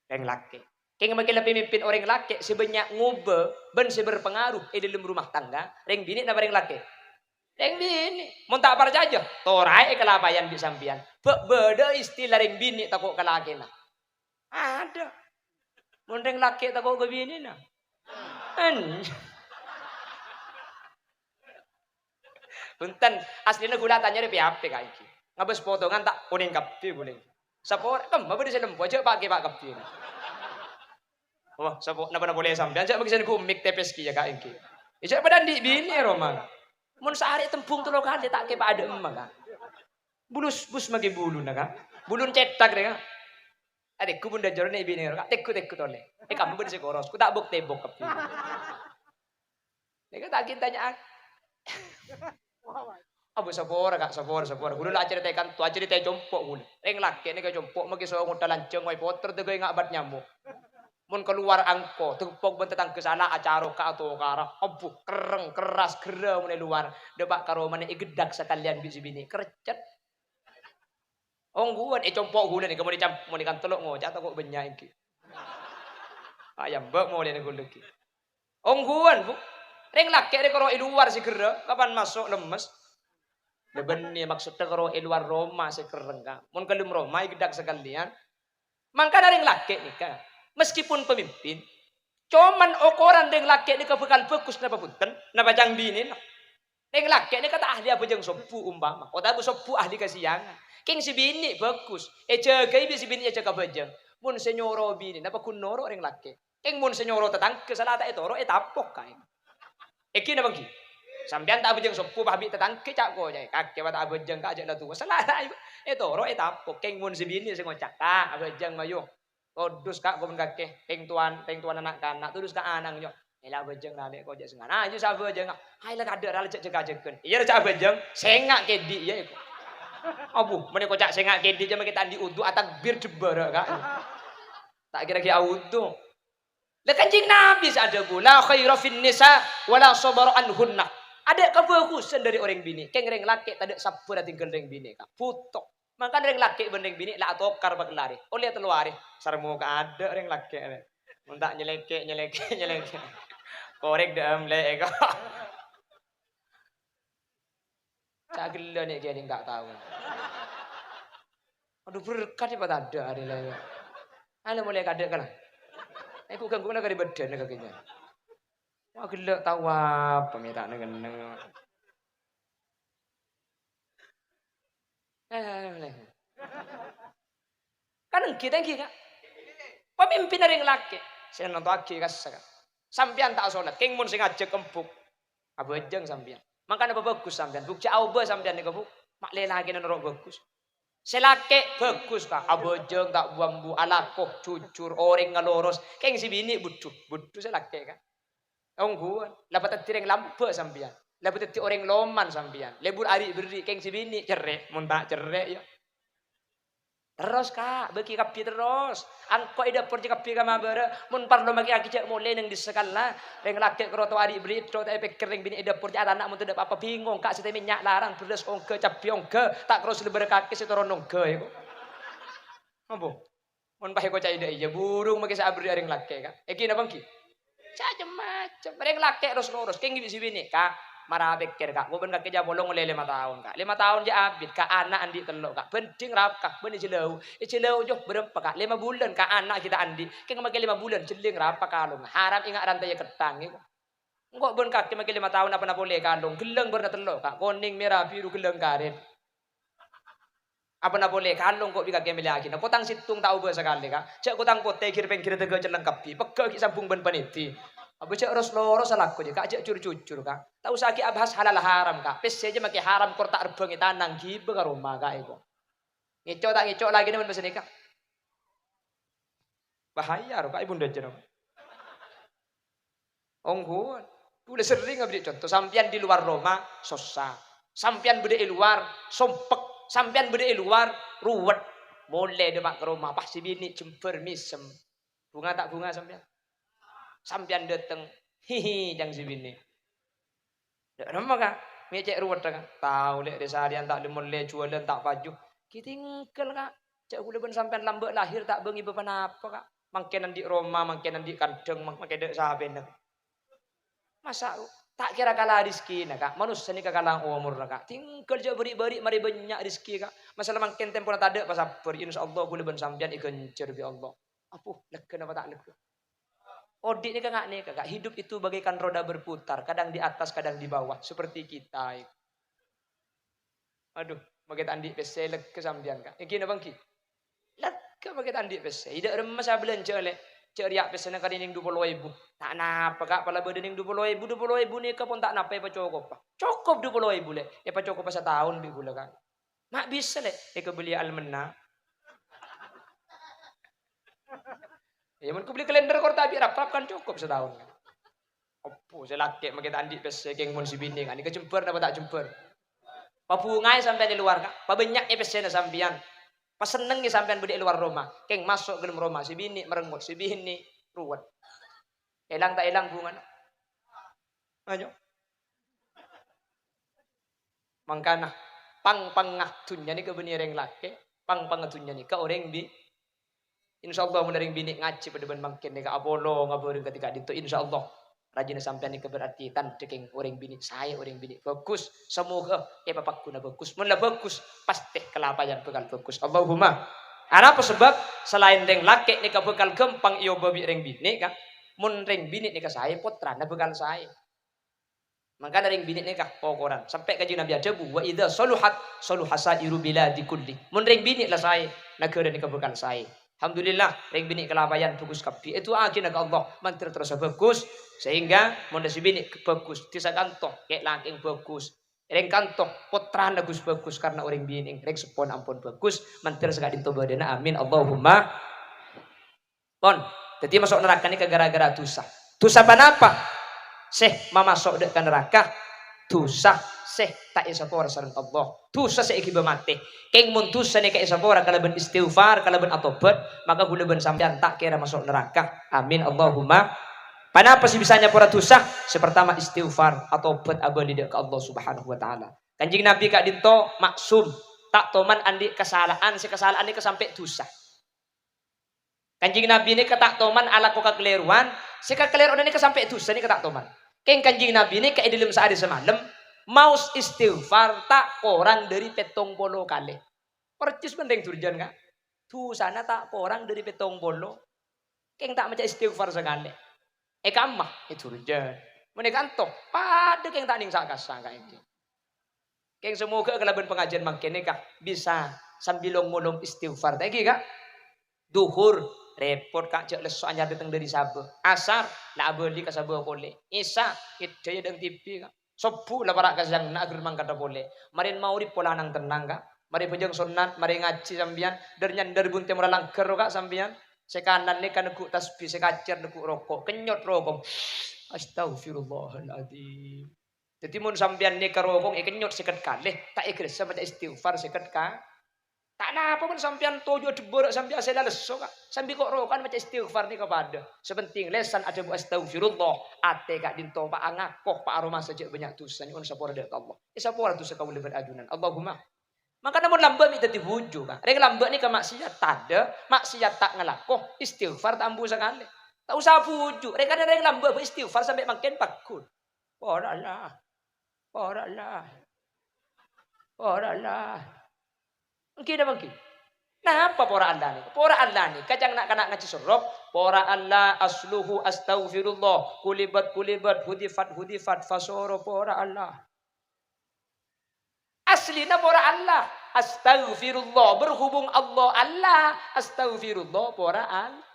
reng laki. Kaya makilah pemimpin orang laki sebanyak ngube ben berpengaruh dalam rumah tangga reng bini na bareng laki Ring bini, mun tak percaya, torai kelapayan di sampian. Beda istilah ring bini takut kelaki nah. Ada. Mun ring laki takut ke bini nah. Punten aslinya gulatannya di PHP kayak iki. Ngabes potongan tak kuning kapi boleh. Sapor kam apa di sana aja pakai pak kapi. Wah, sapor napa boleh sampean aja bagi sana gumik tepes ki ya kayak iki. Ijo pada di bini Roma. Mun sehari tembung tuh kali tak ke pada emak kan. Bulus bus magi bulu na kan. Bulun cetak deh kan. Adikku pun dah jorone bini kan. Tekku tole. Kamu bersih koros. Ku tak buk tebok kapi. Nek tak tanya Abu sapor kak sapor. Gulu lah cerita kan tu cerita jompok gulu. Eng laki ni ke jompok magi so ngut lanceng wai poter tu gay ngabat nyamuk. Mun keluar angko tepok bentetang kesana acara ka atau kara abu kereng keras gera mun luar debak karo mana igedak sekalian bisi bini kercet. Ongguan jompok gulu ni kemudian dicamp mau dikan teluk ngojak tak kok benya iki. Ayam bak mau dia gulu ki. Ongguan bu. Ring laki ni karo luar si gera kapan masuk lemes. Leben ni maksudnya karo luar Roma si kereng ka. Mun kelum Roma igedak sekalian. Mangka ring laki ni ka. Meskipun pemimpin, cuman ukuran ring laki ni kebekal bagus napa punten, napa jang bini. Ring laki ni kata ahli apa jang sopu umpama, kota sopu ahli kasiangan. King si bini bagus, jagai si bini jaga bajang. Mun senyoro bini, napa kunoro ring laki. King mun senyoro tetang kesalata etoro etapok kain. Eki napa ki? Sampean tak bajang sopu babi tetang kecak ko jay. Kake bata bajang ka aja la tu. Salata etoro etapok. King mun si bini sengocak ka bajang mayo. Kodus kak komen kakek, pengtuan anak kanak, terus kak anang nyo. Ela bejeng nale kok jas ngana, ayo sa bejeng. Hai lah kader ala cek jeken. Iya cak bejeng, sengak kedi ya iku. Abu, mene kok cak sengak kedi jam kita andi udu atak bir debar kak. Tak kira-kira udu. Lah kanjing Nabi ada gula khaira fin nisa wala sabar anhunna. Ada kebagusan dari orang bini. Keng reng laki tak ada sabar tinggal reng bini kak. Putok. Maka ring laki bendeng bini lah atau kar bak lari. Oleh teluari. Sarmu ka ada ring laki. Muntak nyeleke. Korek dah amle eka. Cagil ni dia enggak tahu. Aduh berkat pada ada hari lain. Ana mulai kadek kan. Aku ganggu nak di badan kakinya. Wah gelak tahu apa minta neng. Kan kita kak. Pemimpin ring laki. Saya nonton laki kasar. Sampian tak sholat. King mun sing ajak kempuk. Abajeng sampian. Makanya apa bagus sampian. Bukti auba sampian ni kebuk. Mak lelaki norok bagus. Selake bagus kak. Abajeng tak buambu alakoh jujur orang ngaloros. King si bini butuh selake kak. Ongguan. Lapat tireng lampu sampian. Lapat orang loman sampian. Lebur ari beri. King si bini cerek. Muntak cerek ya. Terus kak, bagi kapi terus. Angko ida pergi kapi kama bara. Mun parlo magi aki cek mulai neng disekal lah. Reng laki keroto ari beri. Terus tak efek kering bini ida pergi anak mun tidak apa bingung kak. Sete minyak larang berdes ongke capi ongke. Tak terus lebar kaki setoron ongke. Apa? Mun pahe ko cai ida iya burung magi sa abri reng laki kak. Eki na bangki. Macam-macam. Reng laki terus lurus. Keng si bini kak. Marah pikir kak, gue bener kerja bolong oleh 5 tahun kak, 5 tahun dia abid kak anak andi telok kak, penting rap kak, bener jelau jauh berapa kak, 5 bulan kak anak kita andi, kayak makin 5 bulan jeling rapa kalung, haram ingat rantai ketang, enggak bener kak, makin 5 tahun apa boleh kalung, geleng bener telok kak, kuning merah biru geleng karet, apa boleh kalung kok bika kemeli lagi, nah potang situng tahu bahasa kali kak, cek potang pote kiri pengkiri tega celeng kapi, pegel ki sambung ben paniti. Abu cek ros salahku je, kak cek cur kak. Tahu sakit abahas halal haram kak. Pes saja makai haram kor tak erbeng tanang gibe ke rumah kak itu. Ngecok lagi nih masa nikah. Bahaya kak ibu ndak jenong. Ongguan. Udah sering abdi contoh. Sampian di luar Roma susah. Sampian beda di luar sompek. Sampian beda di luar ruwet. Boleh demak ke rumah pasti bini jemper misem. Bunga tak bunga sampian. Sampian dateng, hihi, jang si bini. Dak nama kak, ngecek ruwet kak. Tahu lek desa harian tak lemon le jualan tak baju. Kitingkel kak, cek gula ben sampian lambat lahir tak bengi beban apa kak. Mangkenan di Roma, mangkenan di kandeng, mangkenan dek sahaben. Masa Tak kira kalah rezeki nak, manusia ni kalah umur nak. Tinggal je beri-beri mari banyak rezeki kak. Masalah mangken tempoh tak ada pas apa insyaallah boleh ben sampean ikencer bi Allah. Apa leken apa tak leken. Odik ni kakak nih kakak. Hidup itu bagaikan roda berputar, kadang di atas, kadang di bawah, seperti kita. Aduh, bagai tandi pese leke sampean kak. Iki na bangki. Leke bagai tandi pese. Ida remas belanja le. Ceriak pese nak kadang 20.000. Tak napa kak pala bedening 20.000 ni ke pun tak napa apa cukup pak. Cukup 20.000 le. Apa cukup pas setahun bi gula kak. Mak bisa le. Eka beli almena. Ya mun beli kalender kor tak rap kan cukup setahun. Opo saya laki makin tandi pese keng mun si bini kan. Ni kecemper napa tak cemper. Papungai sampai di luar kak. Pabanyak pese na sampean. Pas seneng ni sampean beli luar rumah. Keng masuk ke dalam rumah si bini merengut si bini ruwet. Elang tak elang bunga. Ayo. Mangkana pang tunya ni ke benireng laki. Pang tunya ni ke orang bi. InsyaAllah menaring bini ngaji pada ben mangkin ni ke Apollo ngabarin ketika itu InsyaAllah rajin sampean ni ke berarti tan deking orang bini saya orang bini bagus semoga papak guna bagus mun lah bagus pasti kelapayan bekal bagus Allahumma. Apa sebab selain reng laki ni ke bekal gampang iyo babi reng bini kan mun reng bini ni ke saya putra na bekal saya. Maka dari bini ni kah pokoran sampai kaji Nabi ada wa idza saluhat saluhasairu biladi kulli. Mun reng bini lah saya negara ni ke bekal saya. Alhamdulillah reng bini kelabayan bagus kapi. Itu akhirnya ke Allah mantir terus bagus sehingga mun si bini bagus tisa kantoh kayak langking bagus. Reng kantoh putra bagus bagus karena orang bini reng sepon ampun bagus mantir sekali itu badana amin Allahumma. Pon, jadi masuk neraka ni ke gara-gara dosa. Dosa apa? Seh mama masuk ke neraka dosa seh tak isapora sareng Allah. Dosa seh iki mati. Keng mun dosa ni ka isapora kalau ben istighfar, kalau ben atobat, maka gula ben sampean tak kira masuk neraka. Amin Allahumma. Kenapa sih bisanya para dosa? Sepertama istighfar, atobat abadi ke Allah Subhanahu wa taala. Kanjeng Nabi kak dinto maksum, tak toman andi kesalahan, si kesalahan ni kesampai dosa. Kanjeng Nabi ni ketak toman ala ko kekeliruan, si kekeliruan ni kesampai dosa ni ketak toman. Keng kanjeng Nabi ni kayak dalam sehari semalam mau istighfar tak kurang dari 70 kali. Percis mending turjan kak. Tu sana tak kurang dari 70. Keng tak macam istighfar sekali. Kamah itu turjan. Menekan toh pada keng tak ning sakasa kak ini. Keng semoga kelaban pengajian makin kak bisa sambil ngolong istighfar. Tadi kak. Duhur repot kak cek lesu anyar datang dari Sabah. Asar lah beli ke Sabah boleh. Isa kita yang TV kak. Sopu lah para kasang nak germang kata boleh. Marin mau di pola nang tenang kak. Mari pejang sunat, mari ngaji sambian. Dernyan dari bunte mula langker kak sambian. Sekanan ni kan nekuk tasbih, sekacer nekuk rokok, kenyot rokok. Astagfirullahaladzim. Jadi mun sambian ni ke rokok, kenyot seket kalih. Tak ikhlas sama istighfar seket kak. Tak napa pun sampean tojo deborok sampai asal leso kak. Sampai kok rokan macam istighfar ni kepada. Sepenting lesan ada bu astagfirullah. Ate kak dinto pak angakoh pak aroma saja banyak dosa ni on sapora dari Allah. Sapora dosa kau boleh beradunan. Allahumma. Maka namun lambat ni tadi buju kak. Reng lambat ni ke maksiat tada, maksiat tak ngelakoh, istighfar tak ambu sekali. Tak usah buju. Reng kadang reng lambat istighfar sampai makin pakun. Ora Allah. Ora Allah. Ora Allah. Mungkin dah mungkin. Nah apa pora Allah ni? Pora Allah ni. Kajang nak ngaji surab. Pora Allah asluhu astaghfirullah. Kulibat hudifat fasoro pora Allah. Aslina pora Allah. Astaghfirullah. Berhubung Allah. Astaghfirullah pora Allah.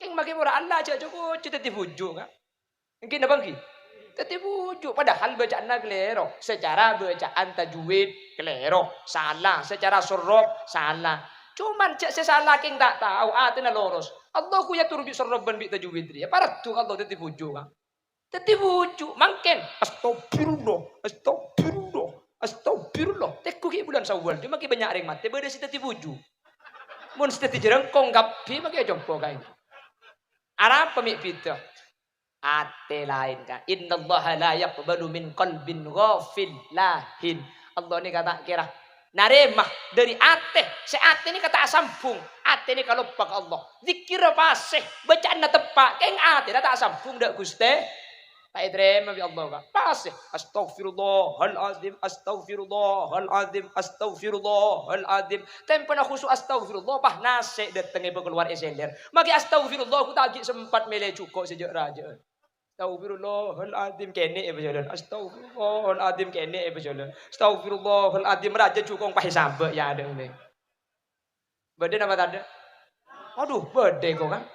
Yang makin pora Allah aja cukup. Kita dibujuk kan. Mungkin dah mungkin. Tetapi bujuk. Padahal bacaan nak kelero. Secara bacaan tajwid kelero. Salah. Secara surab salah. Cuman cak salah king tak tahu. Tina loros. Allah ku ya turbi surab ban bi tajwid dia. Para tu Allah tetapi bujuk kan. Tetapi bujuk. Mungkin. Astagfirullah. Astagfirullah. Astagfirullah. Teku ke bulan Syawal. Dia makin banyak ring mati. Beda si tetapi bujuk. Mun si tetapi jerengkong gapi. Makin jompo kain. Arab pemik pita. Ate lain kan. Innallaha la yaqbalu min qalbin ghafil lahin. Allah ni kata kira naremah dari ate. Si ate ni kata sambung. Ate ni kalau pak Allah. Zikir pasih. Bacaan na tepak. Keng ate dah tak sambung dak Gusti. Tak terima bi Allah kak. Pas astagfirullahalazim, astagfirullahalazim, astagfirullahalazim. Tempo nak khusus astagfirullah pah nase datangnya keluar esender. Maki astagfirullah aku tak sempat mele cukup sejak raja. Astagfirullahalazim kene berjalan. Astagfirullahalazim kene berjalan. Astagfirullahalazim raja cukup pah sampai ya ada ni. Bade nama tak ada. Aduh, bade kok kan.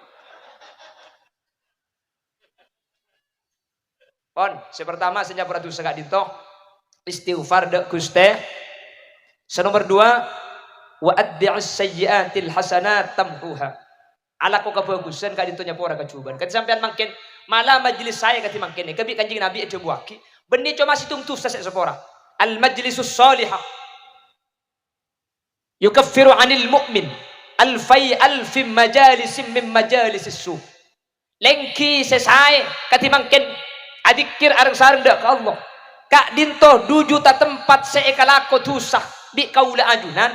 Pon, pertama senya peratu segak dito istighfar dek Guste. Senomor 2 wa adbi'us sayyiatil hasanat tamhuha. Ala ko kabagusan ka dito nya pora kacuban. Kat sampean mangken malah majlis saya kati mangken kebi kanjing Nabi aja buaki. Benih cuma situng tu sasek sepora. Al majlisus salihah yukaffiru 'anil mu'min alfim majalisim min majalisis su. Lengki sesai kati mangken adikir areng-sareng dak ka Allah. Kak dinto dujuta tempat seekalako tusah di kaula ajunan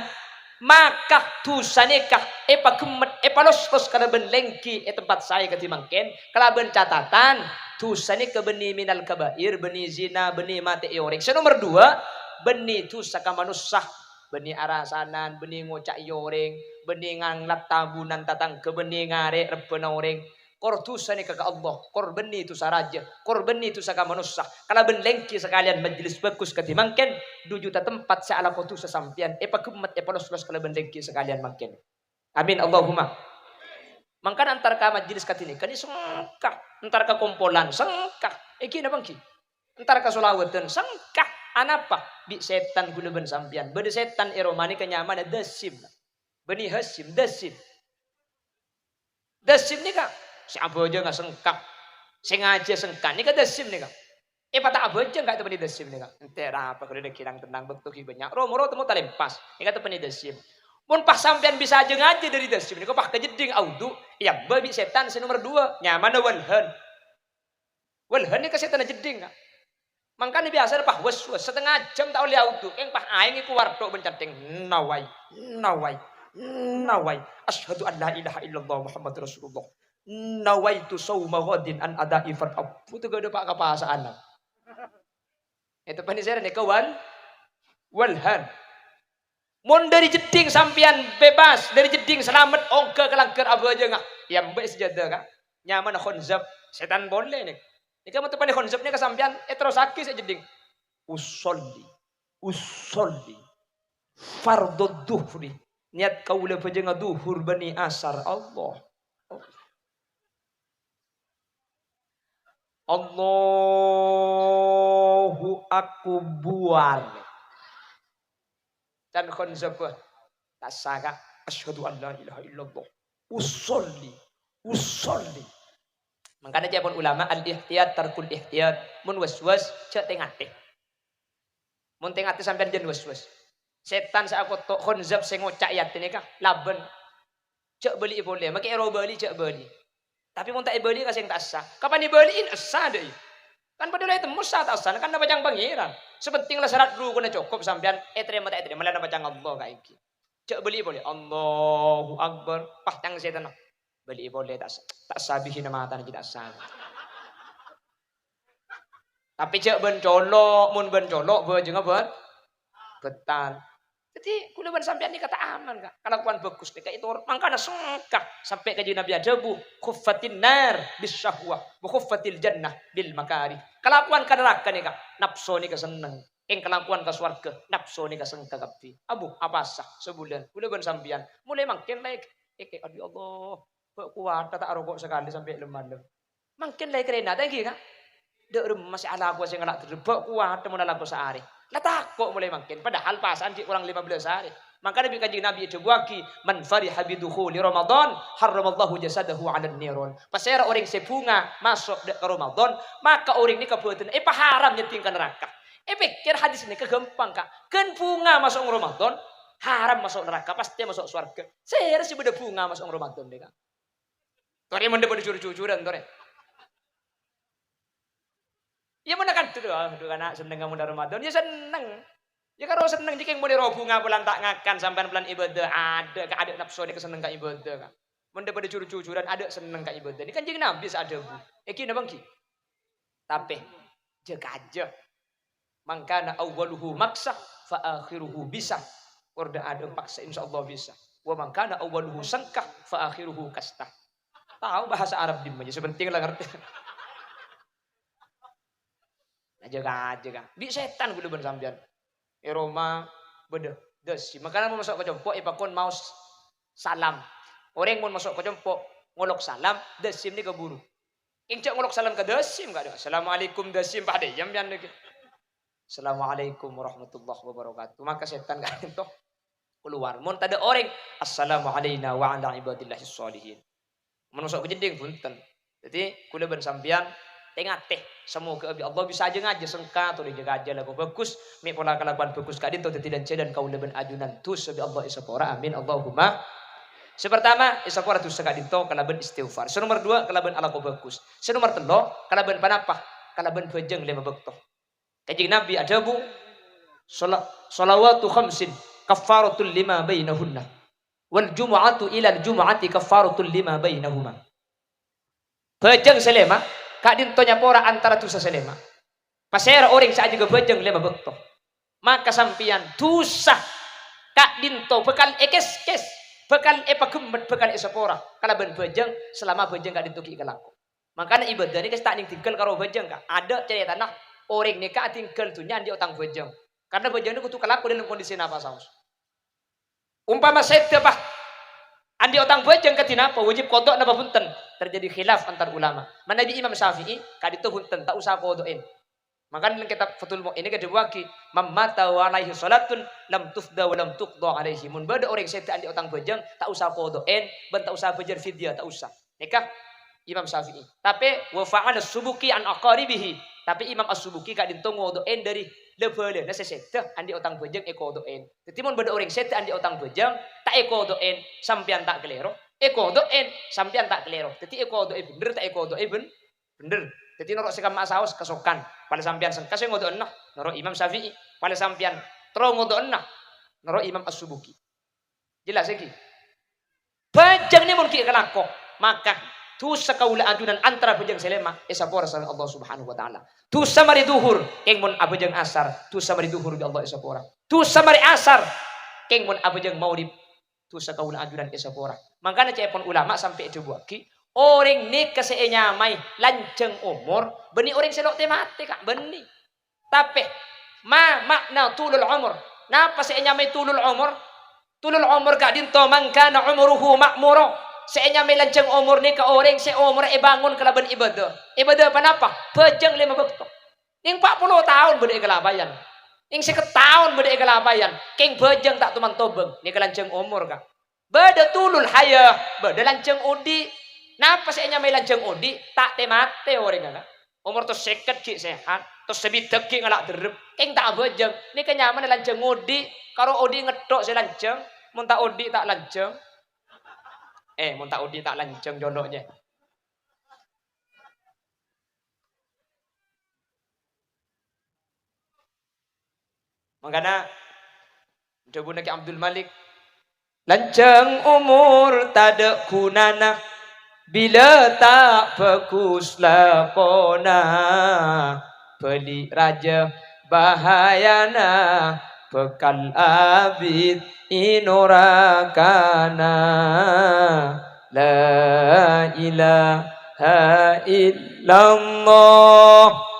maka tusanikah epa kemet epa los kalaben lengki tempat saya ketimangken kalaben catatan tusani ke beni minal kabair beni zina beni mate yorek. Nomor 2 beni tusaka manusah beni arasanan beni ngocak yoreng beni nganglat tabunan tatang ke beni ngare rebena oreng. Kor tusani ka Allah, kor beni tu saraja, kor beni tu saka manusia. Kalau ben lengki sekalian majlis bagus ketimangken 2 juta tempat sa ala ko tu sasampian. Epa kemet epa los kalau ben lengki sekalian mangken. Amin Allahumma. Mangkan antar ka majlis katini kani sengkak, antar ka kompolan sengkak. Iki na bangki. Antar ka solawatan sengkak. Anapa? Bi setan guna ben sampian. Bede setan eromani kenyaman dasim. Beni hasim dasim. Dasim ni ka si abojo nggak sengkak, sengaja sengkak. Ini kan dasim nih kak. Patah abojo nggak temen dasim nih kak. Entera apa kalau dia kirang tenang betul banyak. Romo temu talempas. Ini kan temen dasim. Mun pas sampean bisa aja ngaji dari dasim. Ini kok pak kejeding audu. Ya babi setan nomor 2 nyaman walhan. Walhan ini ke setan jeding kak. Makanya biasa pak was setengah jam tak oleh audu. Yang pak aing iku wartok bencadeng. Nawai. Asyhadu an la ilaha illallah Muhammad Rasulullah. Nawaitu sauma ghadin an adai far'ab. Itu gak ada pak kapasaan. Itu panisera nih kawan. Walhan. Mun dari jeding sampian bebas, dari jeding selamat oga kelangker abu aja enggak. Ya mbak sejadah kak. Nyaman khonzab setan boleh nih. Ini kamu tepan khonzabnya kesampian terus sakit saya jeding. Usolli. Fardhu duhri. Niat kau le pejeng duhur bani asar Allah. Allahu akbar. Dan khonzabah tasaka asyhadu an la ilaha illallah. Usolli. Makanya jabon ulama al-ihtiyat tarkul ihtiyat. Mun waswas cek tengate. Mun tengate sampean jen waswas. Setan sa aku tok khonzab sing ngocak yatine kah laben. Cek beli boleh, make ero beli cek beli. Tapi mun tak beli kasih tak sah. Kapan dibeliin sah deh. Kan padahal itu musa tak sah kan nama bacang pangeran. Sepentinglah syarat dulu kena cukup sampean terima tak terima lah bacang Allah kayak iki. Cek beli boleh. Allahu akbar. Pah setan. Beli boleh tak sabihin mata kita sah. Tapi cek ben colok, mun ben colok beujeung apa? Betal. Jadi kula ban sampean ni kata aman kak. Kelakuan bagus nih kak itu mangkana sengkak sampai ke Nabi ajabu khuffatin nar bisyahwah wa khuffatil jannah bil makari. Kelakuan ka neraka nih kak. Nafsu ni keseneng. Ing kelakuan ka swarga nafsu ni kesengka kapi. Abu apa sah sebulan. Kula ban sampean mulai makin like aduh Allah. Kok kuat tak rokok sekali sampai lemah. Makin like rena tadi kak. Dek masih ala aku sing ngelak terbak kuat temen dalam sehari. Lah takut mulai makin padahal pasan di kurang 15 hari. Maka Nabi Kanjeng Nabi itu buaki man fariha bidukhuli Ramadan haramallahu jasadahu 'alan niron. Pasera orang sebunga masuk ke Ramadan, maka orang ini kebetulan haram nyeting ke neraka. Pikir hadis ini kegampang kak. Kan bunga masuk Ramadan, haram masuk neraka, pasti masuk surga. Saya sih beda bunga masuk Ramadan deh kak. Tore mende pada jujur-jujuran tore. Ya mana kan tuh anak seneng kamu dari Ramadan ya seneng. Ya kalau seneng jika mau diroh bunga bulan tak ngakan sampai bulan ibadah ada nafsu dia keseneng kak ibadah kan. Mende pada jujur-jujuran ada seneng kak ibadah. Ini kan jadi nabi ada bu. Eki na bangki. Tapi jaga aja. Mangkana awwaluhu maksa fa akhiruhu bisa. Orde ada paksa insyaallah bisa. Wa mangkana awwaluhu sangkah fa akhiruhu kastah. Tahu bahasa Arab dim aja sepenting lah ngerti. Nah, jaga aja kan. Bi setan kudu ben sampean. Roma beda desi. Makanya mau masuk ke compok ipakon mau salam. Orang mau masuk ke compok ngolok salam desim ni keburu. Ingcak ngolok salam ke desim enggak ada. Assalamualaikum desim pada jam pian lagi. Assalamualaikum warahmatullahi wabarakatuh. Maka setan gak itu keluar. Mun tada orang assalamualaikum wa ala ibadillahis sholihin. Mun masuk ke jeding punten. Jadi kula ben sampean tengah teh semoga Allah bisa aja ngaja sengka atau dijaga aja lagu bagus mi pola kalaban bagus kadin atau tidak dan kau leben ajunan tus sebi Allah isapora amin Allahumma. Sepertama isapora tus kadin to kalaban istighfar. Senomor 2 kalaban ala ko bagus. Senomor 3 kalaban panapa kalaban bejeng lima bekto. Kanjeng Nabi ada bu salawatu khamsin kaffaratul lima bainahunna wal jumu'atu ila al jumu'ati kaffaratul lima bainahuma. Bejeng selema kak dintonya pora antara dosa selema. Pasera orang saja juga bejeng lima bekto. Maka sampian dosa kak dinto bekal ekes bekal epagemet bekal esapora kalaban bejeng selama bejeng kak dinto ki kalaku. Makanya ibadah ini tak ning tinggal karo bejeng kak. Ada cerita nak orang nikah tinggal dunia di otang bejeng. Karena bejeng itu kutu kalaku dalam kondisi napa saus. Umpama sedih bah andi otang bejeng katina apa wajib kodok napa punten. Terjadi khilaf antar ulama. Manabi Imam Syafi'i kadito punten tak usah kodokin. Makanya dalam kitab Fathul Mu'in ini kedewaki mamata wa alaihi salatun lam tufda wa lam tuqda alaihi. Mun bada orang sedih andi otang bejeng tak usah kodokin, ben tak usah bejer fidyah tak usah. Nikah Imam Syafi'i. Tapi wa fa'ala subuki an aqaribihi. Tapi Imam As-Subuki kak dinto ngodoen dari level na sesete andi otang bejeng ekodoen. Jadi mun beda orang sete andi otang bejeng tak ekodoen sampean tak kelero. Ekodoen sampean tak kelero. Jadi ekodoen bener tak ekodoen bener. Jadi norok sekam saus kesokan. Pada sampean sengkas ngodoen nah norok Imam Syafi'i. Pada sampean tro ngodoen nah norok Imam As-Subuki. Jelas iki. Bejeng ni mun ki kelakok maka dosa kaula ajunan antara bejeng selema esapora sareng Allah Subhanahu wa taala. Dosa mari duhur keng mun abejeng asar, dosa mari duhur bi Allah esapora. Dosa mari asar keng mun abejeng maulid, dosa kaula ajunan esapora. Mangkana cepon ulama sampai dibuaki orang nikah seenyamai lanceng umur, beni orang selok temate kak beni. Tapi makna tulul umur. Napa seenyamai tulul umur? Tulul umur kak dinto mangkana umuruhu makmuro. Seenya melanceng umur ni ke orang se umur bangun kelaban ibadah. Ibadah apa? Bejeng 5 bekto. Ning 40 tahun beda kelabayan. Ning 50 tahun beda kelabayan. King bejeng tak tuman tobeng ni kelanceng umur ka. Beda tulul hayah, beda lanceng udi. Napa seenya melanceng udi tak temate orang ka. Umur tu seket ki sehat, tu sebidek ki ngalak derep. King tak bejeng ni kenyaman lanceng udi. Karo udi ngedok se lanceng, mun tak udi tak lanceng. Mun tak udi tak lanceng jodohnya. Makanya Jabun Naki Abdul Malik lanceng umur tak ada gunana bila tak bagus lakona beli raja bahayana bekal abid inorakana la ilaha illallah.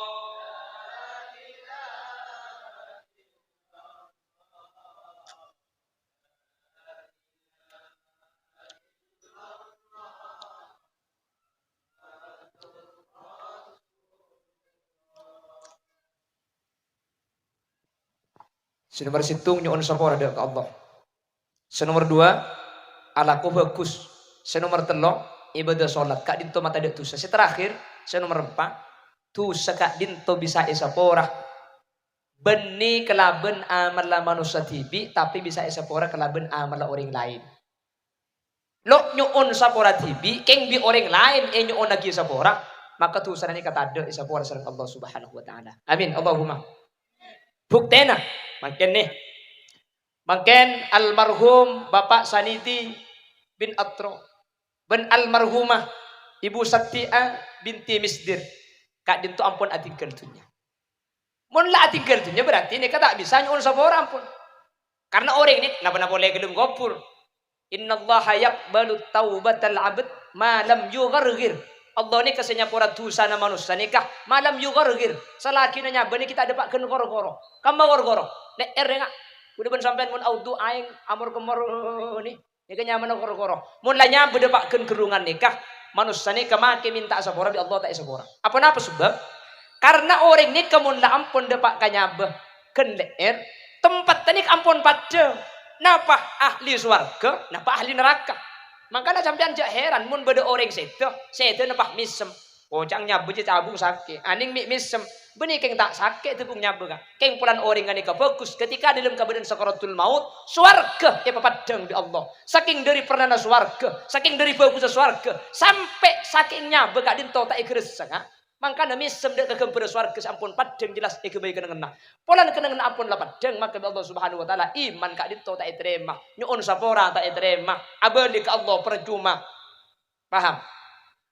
Senomor situng nyuun sapora ke Allah. Senomor 2 alaku bagus. Senomor 3 ibadah sholat kak dinto mata dek dosa. Terakhir senomor 4 dosa kak dinto bisa isapora. Beni kelaben amal manusia tibi tapi bisa isapora kelaben amal orang lain. Lo nyuun sapora tibi keng bi orang lain nyuun lagi sapora maka dosa ini kata ada isapora sareng Allah Subhanahu wa taala. Amin Allahumma. Buktena Makin almarhum Bapak Saniti bin Atro ben almarhumah Ibu Saktia binti Misdir Kak dinto ampun atinggal dunya. Mun la atinggal dunya berarti nika tak bisa nyuwun sapora ampun. Karena orang ini napa boleh gelem gopur. Innallaha yaqbalu taubatal abd ma lam yughargir. Allah ni kesenyapura dosa na manusia nikah malam yughargir. Selagi nanya bani kita depakeun goro-goro. Kamba goro-goro. Nek ngak udah ben sampean mun audu aing amur kemor ni. Nika nyaman goro-goro. Mun la nyambe depakeun gerungan nikah manusia nikah make minta sapora bi Allah tak sapora. Apa napa sebab? Karena orang ni kemun la ampun depak kanyabeh ken leer tempat tadi ampun pada napa ahli swarga napa ahli neraka. Makanya sampean jak heran mun beda orang seto napa misem ojang nyabe cabung sakit aning misem benih keng tak sakit tepung nyabe ka keng pulan orang ngani ka fokus ketika dalam keadaan sakaratul maut swarga ya papadang di Allah saking dari pernana swarga saking dari bagus swarga sampai saking nyabe ka dinto tak igresek ha. Mangkana misem dek kegempur swarga sampun padeng jelas kebaikan ngena. Polan kenengan ampun la padeng maka Allah Subhanahu wa taala iman kak dito tak terima. Nyuun sapora tak terima. Abadi ke Allah percuma. Paham?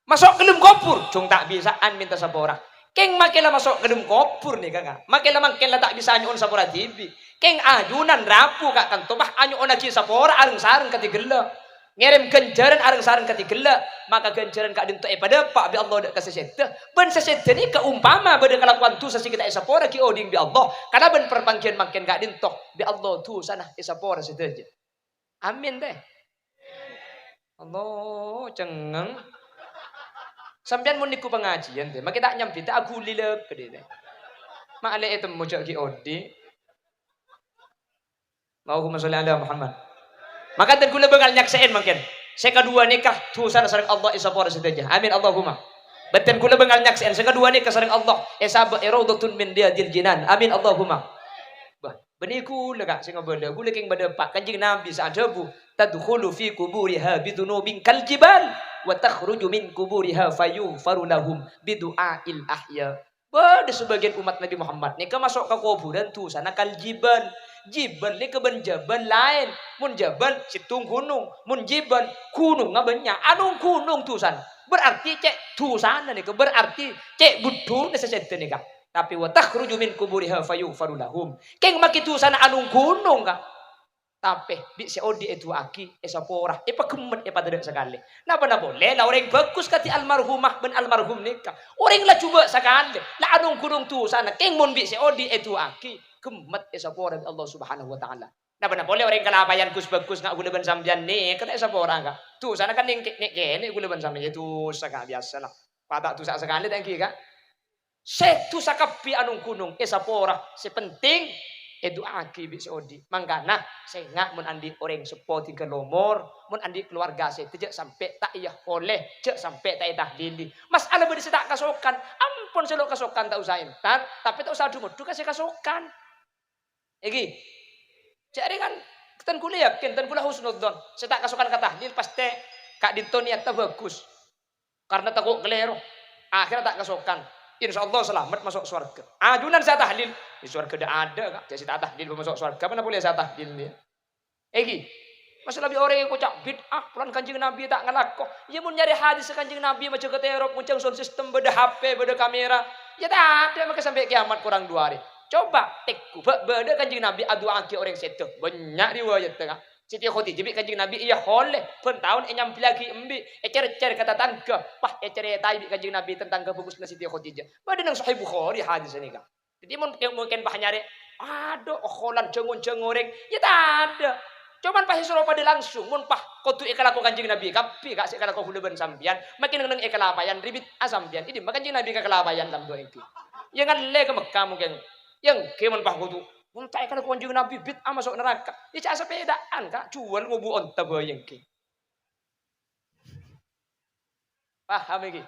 Masuk ke dalam kubur jong tak bisaan minta sapora. Keng makela masuk ke dalam kubur nih kakak. Makela mangkela tak bisa nyuun sapora tibi. Keng ajunan rapu kak kan tobah anyuun lagi sapora areng sareng katigela. Ngirim ganjaran areng sareng katigela maka ganjaran kak dinto pada pak bi Allah dak kasesete ben sesete ni keumpama bade kelakuan tu sasi kita isapora ki oding bi Allah karena ben perpangkian makin kak dinto bi Allah tu sana isapora sedaja amin teh Allah cengeng sampean mun niku pengajian teh maka tak nyampi teh aku lilek gede teh mak ale etem mojok ki odi Allahumma sholli ala Muhammad. Maka dan kula bakal nyaksain mungkin. Saya kedua nikah tusan sareng Allah isapora sedaja. Amin Allahumma. Beten kula bakal nyaksain saya kedua nikah sareng Allah isaba iradatun min diadil jinan. Amin Allahumma. Bah, benih kula kak sing ngobel kula king bade pak Kanjeng Nabi sa'adabu tadkhulu fi kuburiha bidunubin kal jibal wa takhruju min kuburiha fayufaru lahum bidu'ail ahya. Bade sebagian umat Nabi Muhammad nikah masuk ke kuburan tu sana kal jibal. Jibal ni keben jabal lain. Mun jabal situng gunung. Mun jibal gunung ngabenya. Anong gunung tu sana. Berarti cek tu sana ni ke. Berarti cek budu ni sesete ni ka. Tapi wa takhruju min kuburiha fayufaru lahum. Keng makitu sana anong gunung ka. Tapi di seodi itu aki esapora. Epa gemet epa tidak sekali. Napa na boleh lah orang bagus kati almarhumah ben almarhum nikah. Orang lah coba sekali. Lah anong gunung tu sana. Keng mun bi seodi itu aki. Gemet esapora Allah Subhanahu wa taala. Napa na boleh orang kalabayan kus bagus ngak gula ban sambian nih kata esapora ka. Tu sana kan ning kene gula ban sambian itu saka biasa lah. Patak tu sekali tangki ka. Setu sakapi anong gunung esapora sepenting edu aki bi seodi. Mangkana saya mun andi orang sepo tiga nomor, mun andi keluarga saya tidak sampai tak iya oleh, cek sampai tak tahlili. Masalah bade tak kasokan, ampun selo kasokan tak usah entar, tapi tak usah dumeduk kasih kasokan. Iki. Jadi kan ten kula yakin, ten kula husnudzon. Saya tak kasokan ka tahlil pasti kak dinto niat bagus. Karena takut kelero. Akhirnya tak kasokan. Insya Allah selamat masuk surga. Ajunan saya tahlil. Di surga tidak ada kak. Jadi tak tahlil masuk surga. Mana boleh saya tahlil dia? Egi. Masalah lebih orang yang kocak bid'ah. Pulang Kanjeng Nabi tak ngelakok. Ya mau nyari hadis Kanjeng Nabi macam keterok. Macam sound system. Beda HP. Beda kamera. Ya tak ada. Maka sampai kiamat kurang 2 hari. Coba. Teku. Beda Kanjeng Nabi. Adu angki orang setu. Banyak riwayat tengah. Siti Khadijah bi Kanjeng Nabi iya holeh pun tahun nyampi lagi embi cer kata tangga pah cer tai bi Kanjeng Nabi tentang kebugusna Siti Khadijah pada nang Sahih Bukhari hadis ini kan jadi mungkin pah nyari aduh okholan jengun-jengoreng ya tak ada cuman pah suruh pada langsung mun pah kudu ikalaku Kanjeng Nabi kapi kak sik kalaku huluban sampean makin nang ikalapayan ribit asampean ini maka Kanjeng Nabi kekelapayan dalam doa itu yang kan le ke Mekah mungkin yang kemun pah kudu Untai kalau kunjung Nabi bid'ah masuk neraka. Ya cak sepedaan kak. Jual ngobu onta bayang ki. Paham iki?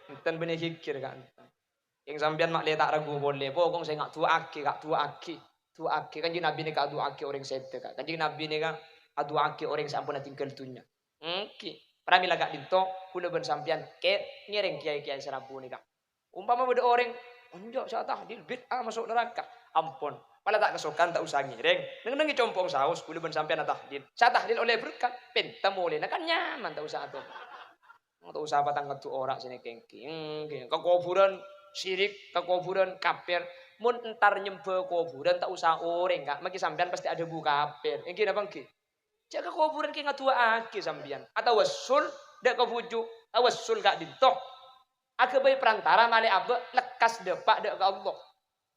Enten benih kikir kak. Yang sampean mak tak ragu boleh. Pokong saya ngak tuaki kak. Tuaki. Kanjeng Nabi ni kak tuaki orang sete kak. Kanjeng Nabi ni kak tuaki orang sampun tinggal dunya. Ki. Pramila kak dinto. Kula ben sampean ke nyereng kiai-kiai serabu ni kak. Umpama beda orang. Onjok saya tahdil bid'ah masuk neraka. Ampun. Pala tak kesukaan tak usah ngiring. Neng compong saus kula ben sampean tahlil. Sa tahlil oleh berkat penta boleh kan nyaman tak usah atuh. Tak usah patang ketu ora sini kengking. Ke kuburan syirik ke kuburan kafir. Mun entar nyembah kuburan tak usah orang kak. Maki sampean pasti ada bu kafir. Engki napa engki? Cek ke kuburan ki ngatuake sampean. Atau wasul dak kebujuk. Tawassul kak dintoh. Aga bayi perantara male abe lekas depak dak ke Allah.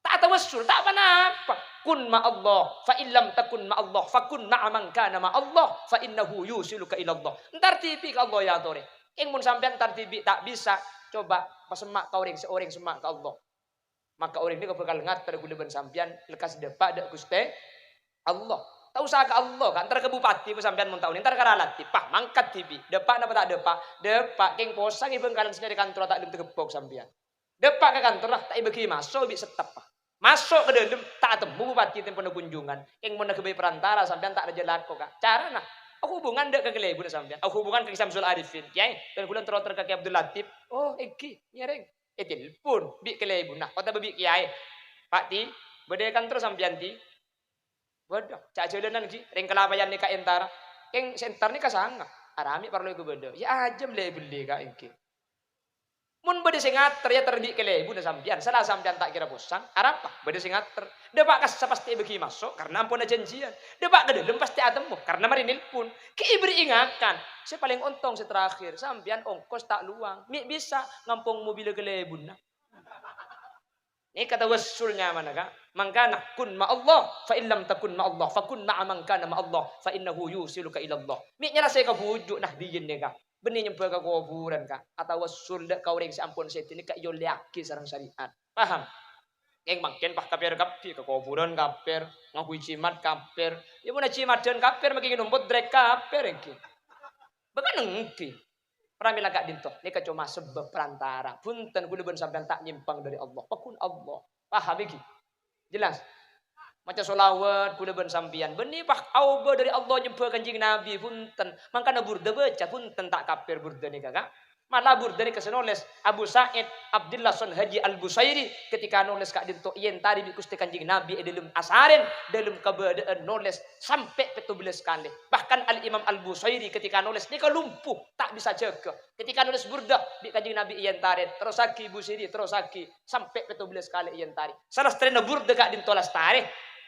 Tak tawassul tak apa-apa. Kun ma Allah fa illam takun ma Allah fa kun ma'a man kana ma Allah fa innahu yusiluka ila Allah. Entar tipi ke Allah ya tore. Ing mun sampean entar tipi tak bisa coba pasemak ka orang semak ke Allah. Maka orang ini bakal ngater gula ben sampean lekas depak dak Gusti Allah. Tak usah ke Allah kan entar ke bupati sampean mun tahu entar karalat pah mangkat tipi. Depak napa tak depak king posang ibeng kalan sendiri kantor tak dem tegebok sampean. Depak ke kantor lah tak ibegi masuk bi setep. Masuk ke dalam tak temu bupati tempoh kunjungan. Yang mana kebayi perantara sampean tak ada jelako kak. Cara nah. Aku hubungan dek ke kelebu sampean. Aku hubungan ke Samsul Arifin. Kiai dan kulan terus ke Abdul Latif. Oh iki nyereng. Telepon bi kelebu. Nah kota bebi kiai. Pak ti bedekan terus sampean ti. Bodoh. Cak jalanan ki. Ring kelapayan ni kak entara. Yang sentar ni kasanga. Arami perlu iku bodoh. Ya aja beli kak iki. Mun bade sing ngater ya terbi kelebu na sampean. Salah sampean tak kira posang. Arapa? Bade sing ngater. Depak kas pasti bagi masuk karena ampun janjian. Depak ke dalam pasti atemu karena mari nelpon. Ki beri ingatkan. Saya paling untung terakhir. Sampean ongkos tak luang. Mi bisa ngampung mobil kelebu na. Ini kata wasulnya mana kak? Mangkana kun ma Allah fa illam takun ma Allah fa kun ma'a man kana ma Allah fa innahu yusiluka ila Allah. Mi nyala saya ka bujuk nah dijen ne kak. Benih nyembah ke kuburan kak atau wasul dak kau ring sampun setini kak yo liaki sareng syariat. Paham? Yang makin pah kafir ke kuburan kafir, ngakui cimat kafir. Ya mun cimat dan kafir makin numput drek kafir engki. Bekan engki. Pramila kak dinto, nika cuma sebab perantara. Punten kudu ben sampean tak nyimpang dari Allah. Pakun Allah. Paham iki? Jelas? Macam solawat kuda ben sampian benih pah auba dari Allah nyembah kanjeng Nabi punten mangkana burda baca punten tak kafir burda ni kakak malah burda ni kesenoles Abu Sa'id Abdullah Sun Haji Al-Busairi ketika nulis kak dinto yen tadi di Gusti kanjeng Nabi dalam asarin dalam keberadaan nulis sampai 17 kali bahkan Al-Imam Al-Busairi ketika nulis ni lumpuh tak bisa jaga ketika nulis burda di kanjeng Nabi yen tarin terus lagi Busairi terus lagi sampai 17 kali yen tari salah strena burda kak dinto lastari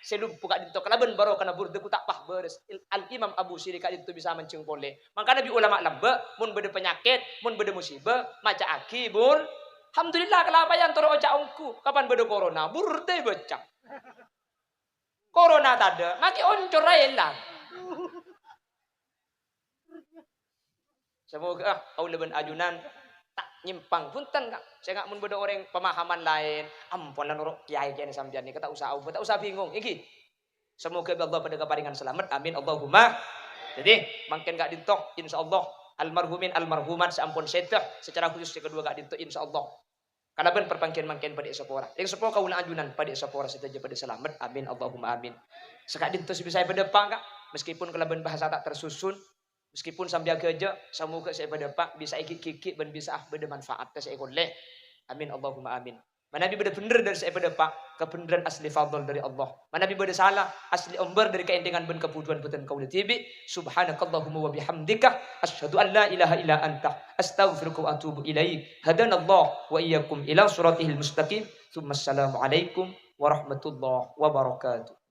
selumpuh kak dinto kalaban baro kana burda ku tak pah beres al imam Abu Siri kak dinto bisa mencengkole maka nabi ulama lembe mun bede penyakit mun bede musibah maca aki bur alhamdulillah kelapayan toro oca ongku kapan bede corona burda becak corona tada maki oncor railan semoga aulaban ajunan tak nyimpang punten kak saya nggak mun beda orang pemahaman lain ampun lan orang kiai kiai sampean ni tak usah bingung iki semoga Allah pada keparingan selamat amin Allahumma jadi makin gak dintok insyaallah almarhumin almarhumat seampun sedah secara khusus yang kedua gak dintok insyaallah karena ben perpangkian makin pada sepora yang sepora kaula ajunan pada sepora sedaja pada selamat amin Allahumma amin sekak dintok bisa pada pak kak meskipun kelaban bahasa tak tersusun meskipun sambil kerja, semoga saya pada pak bisa ikik-ikik dan bisa bermanfaat ke saya boleh. Amin Allahumma amin. Mana bi benar dari saya pada pak kebenaran asli fadl dari Allah. Mana bi beda salah asli umbar dari keendengan ben kebutuhan beten kau tibi. Subhanakallahumma wa bihamdika asyhadu an la ilaha illa anta astaghfiruka wa atubu ilaik. Hadanallah wa iyyakum ila siratihil mustaqim. Assalamualaikum warahmatullahi wabarakatuh.